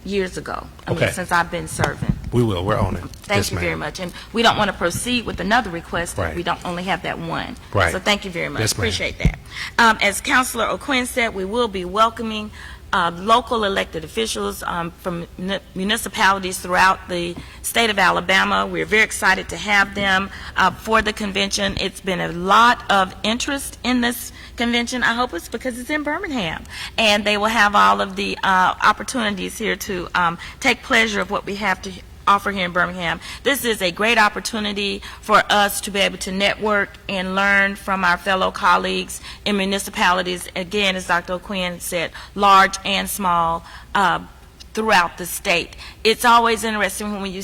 years ago, since I've been serving. We will. We're on it. Thank you very much. And we don't want to proceed with another request if we don't only have that one. Right. So thank you very much. Yes, ma'am. Appreciate that. As Councilor O'Quinn said, we will be welcoming local elected officials from municipalities throughout the state of Alabama. We're very excited to have them for the convention. It's been a lot of interest in this convention. I hope it's because it's in Birmingham, and they will have all of the opportunities here to take pleasure of what we have to offer here in Birmingham. This is a great opportunity for us to be able to network and learn from our fellow colleagues in municipalities, again, as Dr. O'Quinn said, large and small, throughout the state. It's always interesting when we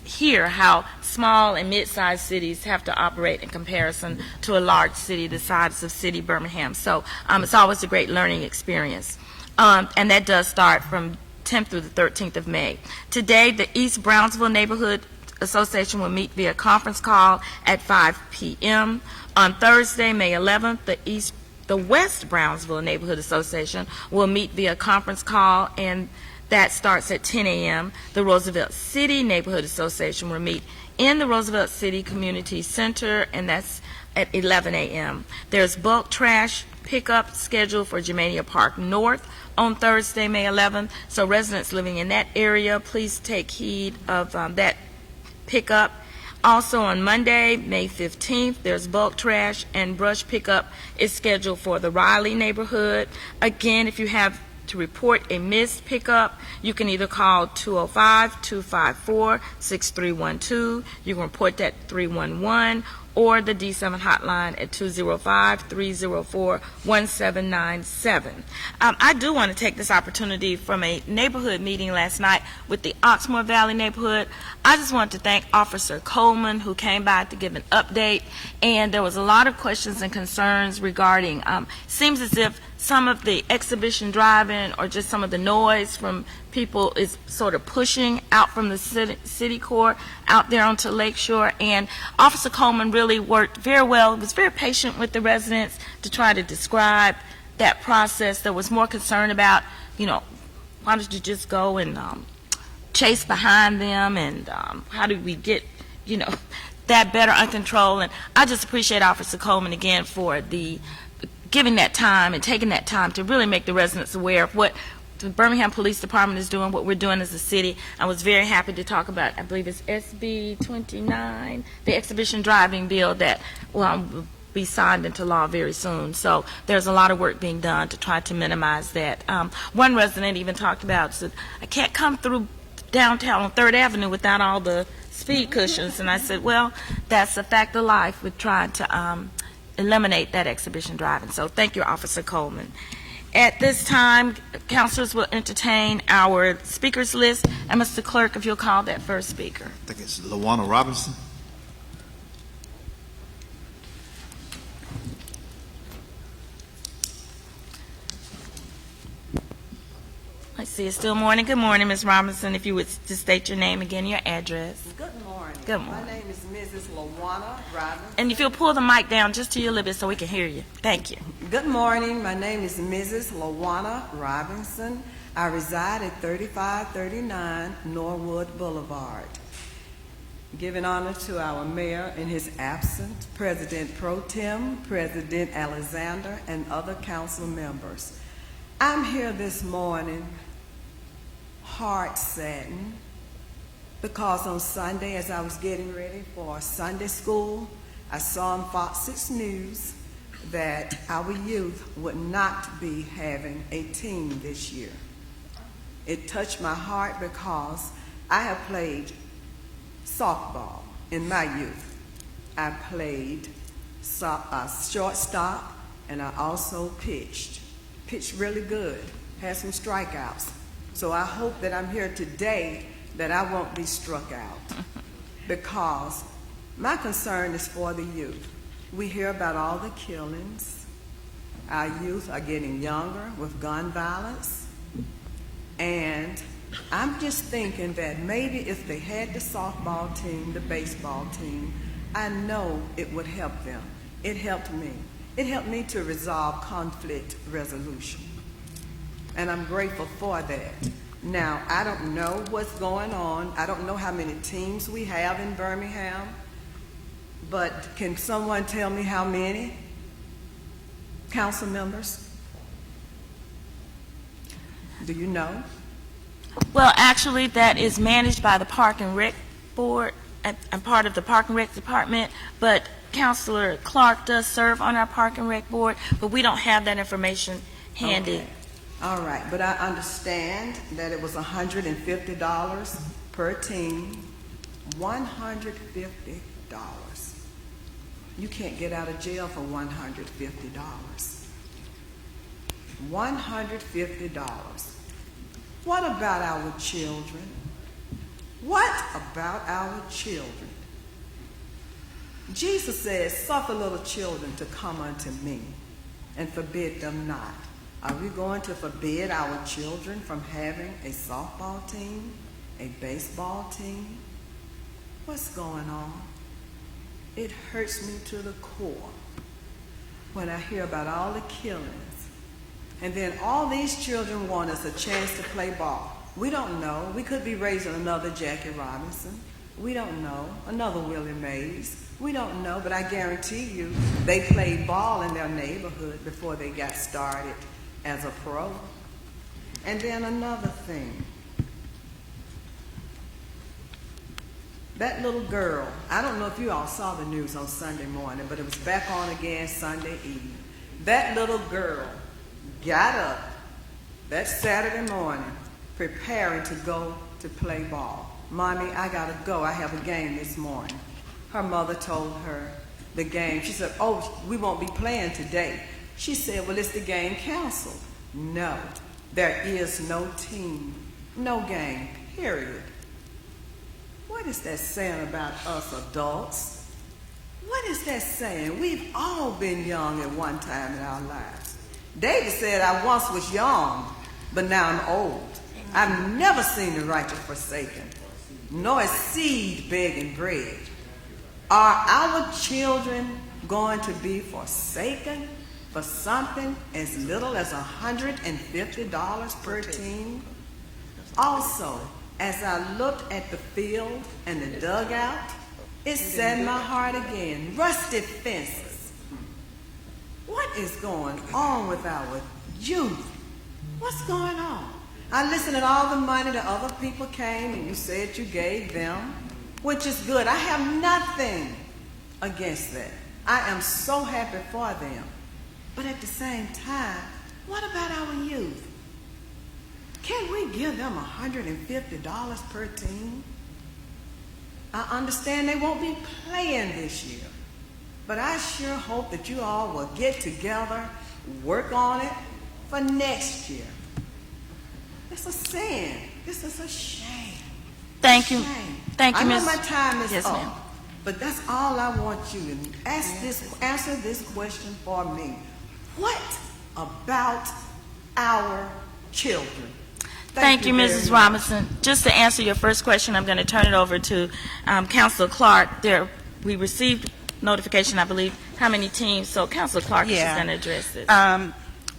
hear how small and mid-sized cities have to operate in comparison to a large city the size of city Birmingham. So it's always a great learning experience. And that does start from 10th through the 13th of May. Today, the East Brownsville Neighborhood Association will meet via conference call at 5 p.m. On Thursday, May 11th, the West Brownsville Neighborhood Association will meet via conference call, and that starts at 10 a.m. The Roosevelt City Neighborhood Association will meet in the Roosevelt City Community Center, and that's at 11 a.m. There's bulk trash pickup scheduled for Germania Park North on Thursday, May 11th. So residents living in that area, please take heed of that pickup. Also on Monday, May 15th, there's bulk trash and brush pickup is scheduled for the Riley neighborhood. Again, if you have to report a missed pickup, you can either call 205-254-6312. You can report that 311 or the D7 hotline at 205-304-1797. I do want to take this opportunity from a neighborhood meeting last night with the Oxmoor Valley neighborhood. I just want to thank Officer Coleman, who came by to give an update, and there was a lot of questions and concerns regarding, seems as if some of the exhibition driving or just some of the noise from people is sort of pushing out from the city core out there onto Lakeshore, and Officer Coleman really worked very well, was very patient with the residents to try to describe that process. There was more concern about, why don't you just go and chase behind them, and how do we get, that better under control. And I just appreciate Officer Coleman again for giving that time and taking that time to really make the residents aware of what the Birmingham Police Department is doing, what we're doing as a city. I was very happy to talk about, I believe it's SB 29, the exhibition driving bill that will be signed into law very soon. So there's a lot of work being done to try to minimize that. One resident even talked about, said, I can't come through downtown on 3rd Avenue without all the speed cushions. And I said, well, that's a fact of life. We're trying to eliminate that exhibition driving. So thank you, Officer Coleman. At this time, councilors will entertain our speakers list. And Mr. Clerk, if you'll call that first speaker. I think it's LaWanna Robinson. I see it's still morning. Good morning, Ms. Robinson. If you would just state your name again, your address. Good morning. Good morning. My name is Mrs. LaWanna Robinson. And if you'll pull the mic down just to your little bit so we can hear you. Thank you. Good morning. My name is Mrs. LaWanna Robinson. I reside at 3539 Norwood Boulevard. Giving honor to our mayor in his absence, President Pro Tem, President Alexander, and other council members. I'm here this morning heart saddened because on Sunday, as I was getting ready for Sunday school, I saw on Fox 6 News that our youth would not be having a team this year. It touched my heart because I have played softball in my youth. I played shortstop, and I also pitched really good, had some strikeouts. So I hope that I'm here today that I won't be struck out because my concern is for the youth. We hear about all the killings. Our youth are getting younger with gun violence. And I'm just thinking that maybe if they had the softball team, the baseball team, I know it would help them. It helped me. It helped me to resolve conflict resolution. And I'm grateful for that. Now, I don't know what's going on. I don't know how many teams we have in Birmingham, but can someone tell me how many council members? Do you know? Well, actually, that is managed by the Park and Rec Board. I'm part of the Park and Rec Department, but Councilor Clark does serve on our Park and Rec Board, but we don't have that information handy. Okay. All right, but I understand that it was $150 per per team, $150. You can't get out of jail for $150. $150. What about our children? What about our children? Jesus says, suffer little children to come unto me and forbid them not. Are we going to forbid our children from having a softball team, a baseball team? What's going on? It hurts me to the core when I hear about all the killings. And then all these children want us a chance to play ball. We don't know. We could be raising another Jackie Robinson. We don't know. Another Willie Mays. We don't know, but I guarantee you they played ball in their neighborhood before they got started as a pro. And then another thing. That little girl, I don't know if you all saw the news on Sunday morning, but it was back on again Sunday evening. That little girl got up that Saturday morning preparing to go to play ball. Mommy, I gotta go. I have a game this morning. Her mother told her the game. She said, oh, we won't be playing today. She said, well, it's the game canceled. No, there is no team, no game, period. What is that saying about us adults? What is that saying? We've all been young at one time in our lives. David said, I once was young, but now I'm old. I've never seen the righteous forsaken, nor a seed begging bread. Are our children going to be forsaken for something as little as $150 per team? Also, as I looked at the field and the dugout, it set my heart again. Rusted fences. What is going on with our youth? What's going on? I listened to all the money that other people came and you said you gave them, which is good. I have nothing against that. I am so happy for them. But at the same time, what about our youth? Can't we give them $150 per team? I understand they won't be playing this year, but I sure hope that you all will get together, work on it for next year. It's a sin. This is a shame. Thank you. Shame. Thank you, I know Ms. my time is Yes, up, ma'am. but that's all I want you to answer this question for me. What about our children? Thank you, very Mrs. much. Robinson. Just to answer your first question, I'm going to turn it over to Councilor Clark. We received notification, I believe, how many teams, so Councilor Clark is Yeah. going to address this.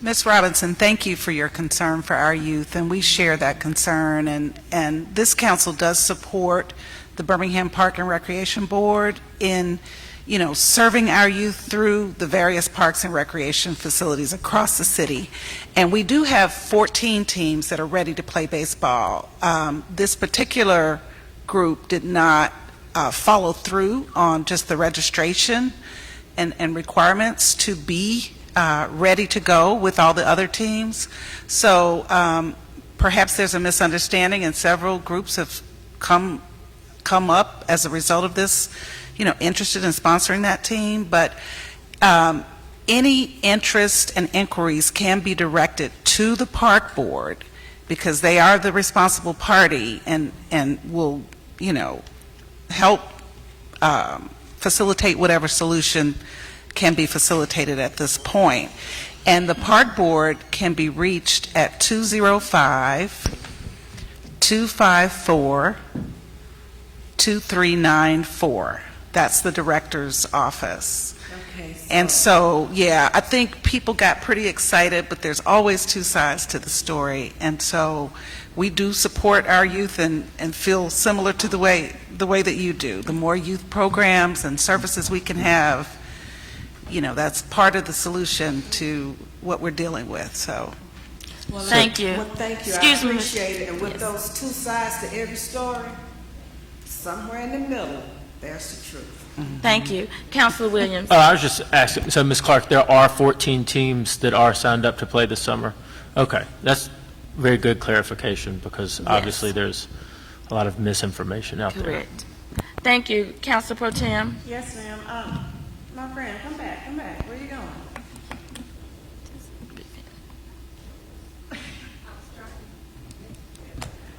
Ms. Robinson, thank you for your concern for our youth, and we share that concern. And this council does support the Birmingham Park and Recreation Board in, serving our youth through the various parks and recreation facilities across the city. And we do have 14 teams that are ready to play baseball. This particular group did not follow through on just the registration and requirements to be ready to go with all the other teams. So perhaps there's a misunderstanding, and several groups have come up as a result of this, interested in sponsoring that team. But any interest and inquiries can be directed to the park board, because they are the responsible party and will, help facilitate whatever solution can be facilitated at this point. And the park board can be reached at 205-254-2394. That's the director's office. Okay, And so, yeah, I think people got pretty excited, but there's always two sides to the story. And so we do support our youth and feel similar to the way that you do. The more youth programs and services we can have, that's part of the solution to what we're dealing with. So, Thank you. Well, thank you. Excuse I me, appreciate it. And with Yes. those two sides to every story, somewhere in the middle, there's the truth. Thank you. Councilor Williams. I was just asking, so Ms. Clark, there are 14 teams that are signed up to play this summer? Okay, that's very good clarification, because obviously there's a lot of misinformation out there. Correct. Thank you, Council Pro Tem. Yes, ma'am. My friend, come back. Where are you going?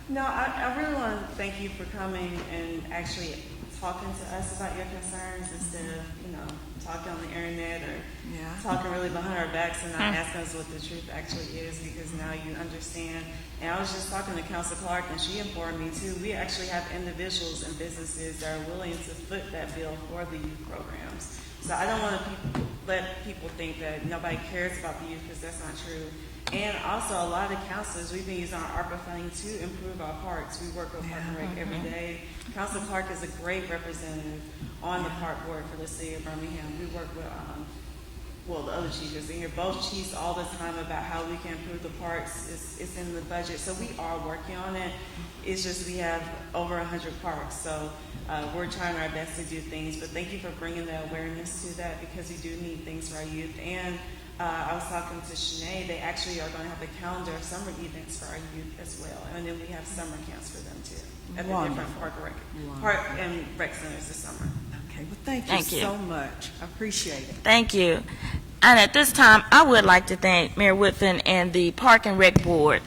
No, I really want to thank you for coming and actually talking to us about your concerns instead of, talking on the internet or talking really behind our backs and not asking us what the truth actually is, because now you understand. And I was just talking to Council Clark, and she informed me too, we actually have individuals and businesses that are willing to foot that bill for the youth programs. So I don't want to let people think that nobody cares about the youth, because that's not true. And also, a lot of councilors, we've been using our ARPA funding to improve our parks. We work with Park and Rec every day. Council Clark is a great representative on the park board for the city of Birmingham. We work with, the other chiefs in here, both chiefs all the time about how we can improve the parks. It's in the budget, so we are working on it. It's just we have over 100 parks, so we're trying our best to do things. But thank you for bringing the awareness to that, because we do need things for our youth. And I was talking to Shanae, they actually are going to have a calendar of summer events for our youth as well. And then we have summer camps for them too, at the different park and rec centers this summer. Okay, well, thank you so much. I appreciate it. Thank you. And at this time, I would like to thank Mayor Whitfin and the Park and Rec Board.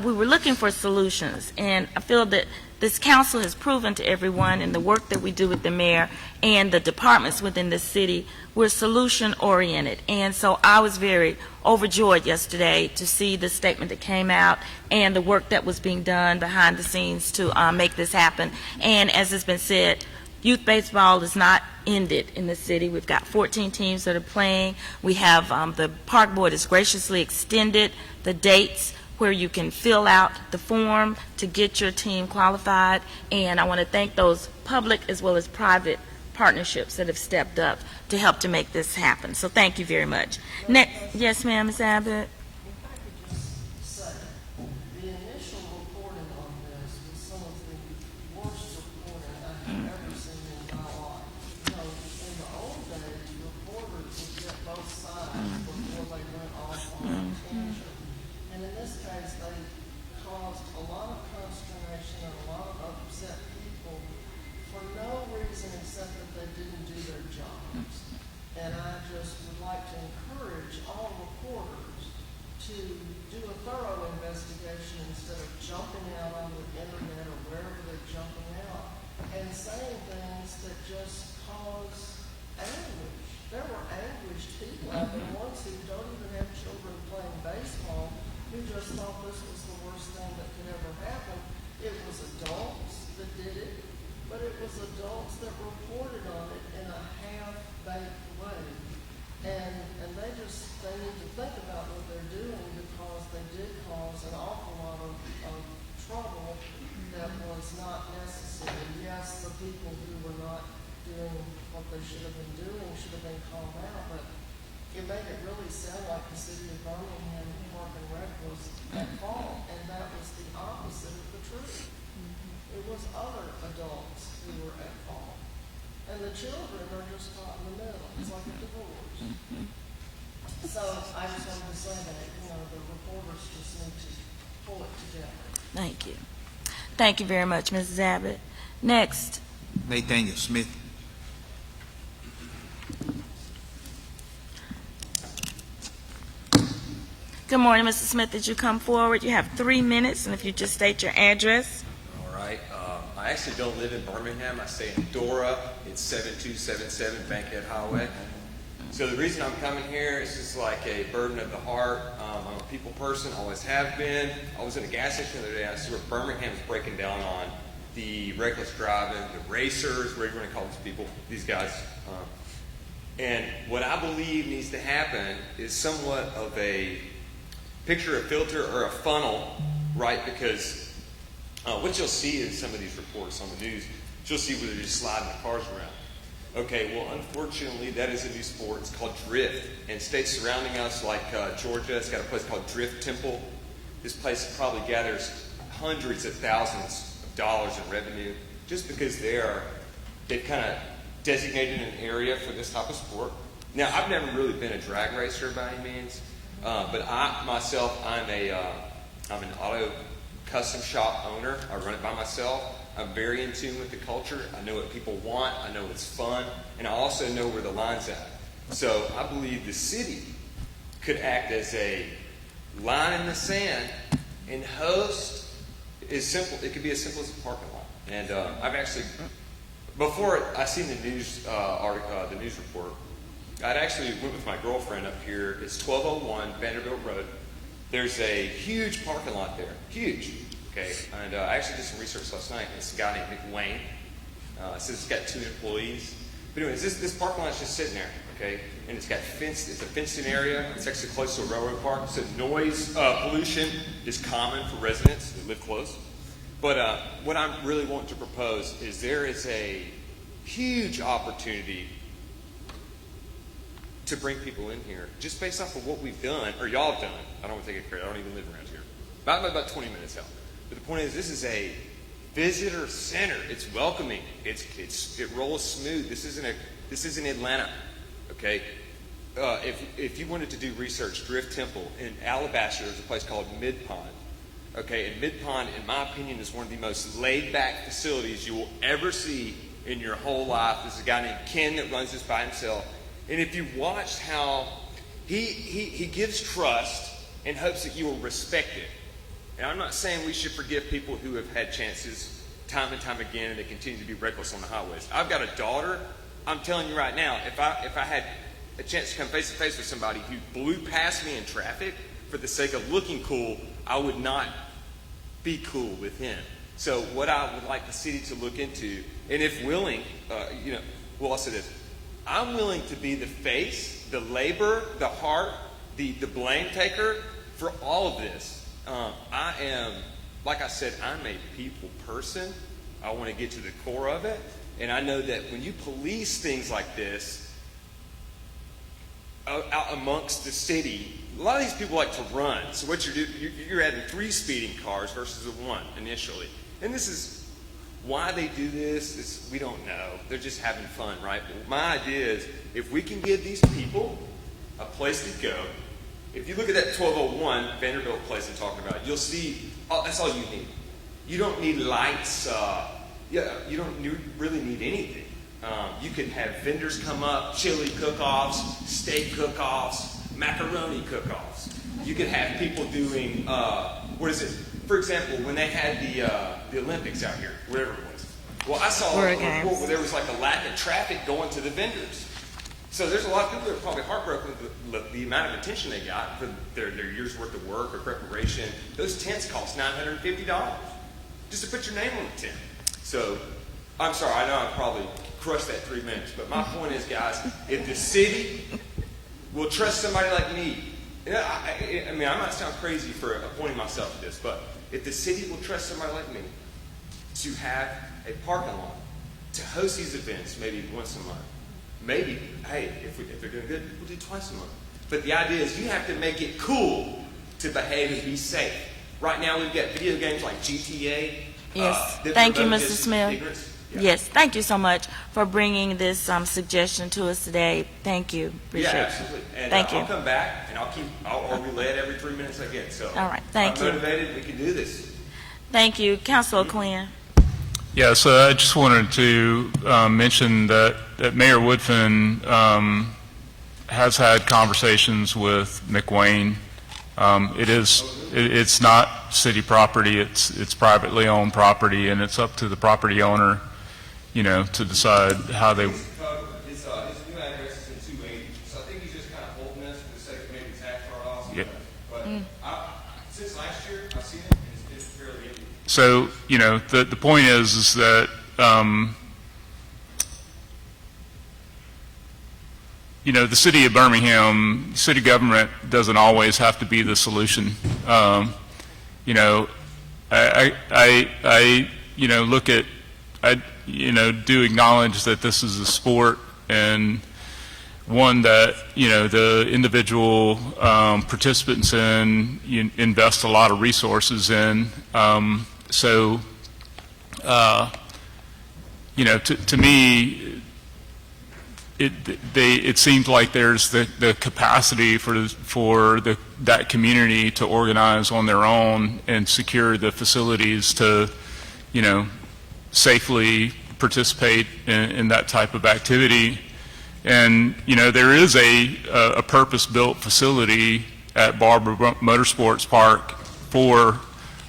We were looking for solutions, and I feel that this council has proven to everyone in the work that we do with the mayor and the departments within the city, we're solution-oriented. And so I was very overjoyed yesterday to see the statement that came out and the work that was being done behind the scenes to make this happen. And as has been said, youth baseball is not ended in the city. We've got 14 teams that are playing. We have the park board has graciously extended the dates where you can fill out the form to get your team qualified. And I want to thank those public as well as private partnerships that have stepped up to help to make this happen. So thank you very much. Next, yes, ma'am, Ms. Abbott. The initial reporting on this was some of the worst reporting I have ever seen in my life. In the old days, reporters would get both sides before they went off on a tangent. And in this case, they caused a lot of consternation and a lot of upset people for no reason except that they didn't do their jobs. And I just would like to encourage all reporters to do a thorough investigation instead of jumping out on the internet or wherever they're jumping out and saying things that just cause anguish. There were anguished people out there, ones who don't even have children playing baseball, who just thought this was the worst thing that could ever happen. It was adults that did it, but it was adults that reported on it in a half-baked way. And they need to think about what they're doing, because they did cause an awful lot of trouble that was not necessary. Yes, the people who were not doing what they should have been doing should have been called out, but it made it really sound like the city of Birmingham Park and Rec was at fault, and that was the opposite of the truth. It was other adults who were at fault. And the children are just caught in the middle. It's like a divorce. So I just wanted to say that, the reporters just need to pull it together. Thank you. Thank you very much, Mrs. Abbott. Next. Nathaniel Smith. Good morning, Mr. Smith. Did you come forward? You have 3 minutes, and if you just state your address. All right. I actually don't live in Birmingham. I stay in Dora. It's 7277 Bankhead Highway. So the reason I'm coming here is just like a burden of the heart. I'm a people person, always have been. I was in a gas station the other day. I see where Birmingham is breaking down on the reckless driving, the racers, whatever you want to call these people, these guys. And what I believe needs to happen is somewhat of a picture, a filter, or a funnel, right? Because what you'll see in some of these reports on the news, you'll see where they're just sliding the cars around. Okay, well, unfortunately, that is a new sport. It's called drift. And states surrounding us, like Georgia, it's got a place called Drift Temple. This place probably gathers hundreds of thousands of dollars in revenue just because they've kind of designated an area for this type of sport. Now, I've never really been a drag racer by any means, but I'm an auto custom shop owner. I run it by myself. I'm very in tune with the culture. I know what people want. I know it's fun. And I also know where the line's at. So I believe the city could act as a line in the sand and host is simple. It could be as simple as a parking lot. And I've actually, before I seen the news the news report, I'd actually went with my girlfriend up here. It's 1201 Vanderbilt Road. There's a huge parking lot there, huge. Okay, and I actually did some research last night. It's a guy named McWayne. It says it's got 2 employees. But anyways, this parking lot's just sitting there. Okay, and it's got fenced. It's a fenced-in area. It's actually close to a railroad park. So noise pollution is common for residents that live close. But what I'm really wanting to propose is there is a huge opportunity to bring people in here just based off of what we've done, or y'all have done. I don't want to take it credit. I don't even live around here. About 20 minutes out. But the point is, this is a visitor center. It's welcoming. It rolls smooth. This isn't Atlanta. Okay, if you wanted to do research, Drift Temple in Alabaster, there's a place called Mid Pond. Okay, and Mid Pond, in my opinion, is one of the most laid-back facilities you will ever see in your whole life. There's a guy named Ken that runs this by himself, and if you watched how he gives trust in hopes that you will respect it. And I'm not saying we should forgive people who have had chances time and time again and they continue to be reckless on the highways. I've got a daughter. I'm telling you right now, if I had a chance to come face to face with somebody who blew past me in traffic for the sake of looking cool, I would not be cool with him. So what I would like the city to look into, and if willing, well, I'll say this. I'm willing to be the face, the labor, the heart, the blame taker for all of this. I am, like I said, I'm a people person. I want to get to the core of it. And I know that when you police things like this out amongst the city, a lot of these people like to run. So what you're adding 3 speeding cars versus the 1 initially. And this is why they do this. We don't know. They're just having fun, right? But my idea is if we can give these people a place to go. If you look at that 1201 Vanderbilt place I'm talking about, you'll see that's all you need. You don't need lights. You don't really need anything. You can have vendors come up, chili cook-offs, steak cook-offs, macaroni cook-offs. You can have people doing, for example, when they had the Olympics out here, whatever it was. Well, I saw a report where there was like a lack of traffic going to the vendors. So there's a lot of people that are probably heartbroken with the amount of attention they got for their year's worth of work or preparation. Those tents cost $950 just to put your name on the tent. So, I'm sorry, I know I probably crushed that 3 minutes, but my point is, guys, if the city will trust somebody like me, I mean, I might sound crazy for appointing myself to this, but if the city will trust somebody like me to have a parking lot, to host these events maybe once a month, maybe, hey, if they're doing good, we'll do twice a month. But the idea is you have to make it cool to behave and be safe. Right now we've got video games like GTA. Yes. Thank you, Mr. Smith. Yeah. Yes. Thank you so much for bringing this suggestion to us today. Thank you. Appreciate yeah, it. absolutely. And Thank you. I'll come back and I'll relay it every 3 minutes I get. So all right. Thank I'm you. motivated. We can do this. Thank you, Councilor Quinn. Yeah, so I just wanted to mention that Mayor Woodfin has had conversations with McWayne. It's not city property, it's privately owned property, and it's up to the property owner, to decide how they... His new address is in 280, so I think he's just kind of holding this for the sake of maybe tax write-offs. Yeah. But since last year, I've seen it, and it's been fairly empty. So, the point is that, the city of Birmingham, city government doesn't always have to be the solution. I do acknowledge that this is a sport and one that, the individual participants in invest a lot of resources in. To me, it seems like there's the capacity for that community to organize on their own and secure the facilities to, safely participate in that type of activity. And, you know, there is a purpose-built facility at Barber Motorsports Park for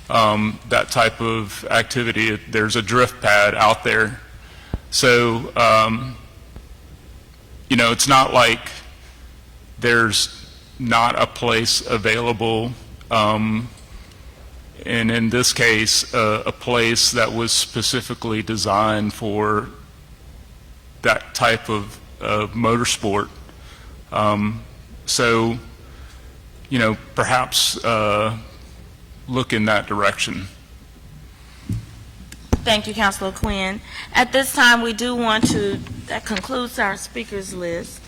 that type of activity. There's a drift pad out there. So, you know, it's not like there's not a place available. And in this case, a place that was specifically designed for that type of motorsport. So, you know, perhaps look in that direction. Thank you, Councilor Quinn. At this time, we do want to, that concludes our speakers list.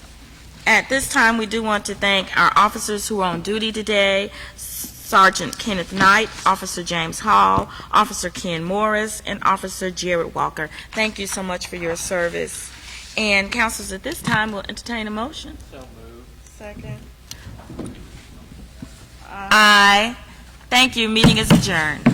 At this time, we do want to thank our officers who are on duty today, Sergeant Kenneth Knight, Officer James Hall, Officer Ken Morris, and Officer Jared Walker. Thank you so much for your service. And councilors, at this time, we'll entertain a motion. So moved. Second. Aye. Thank you. Meeting is adjourned.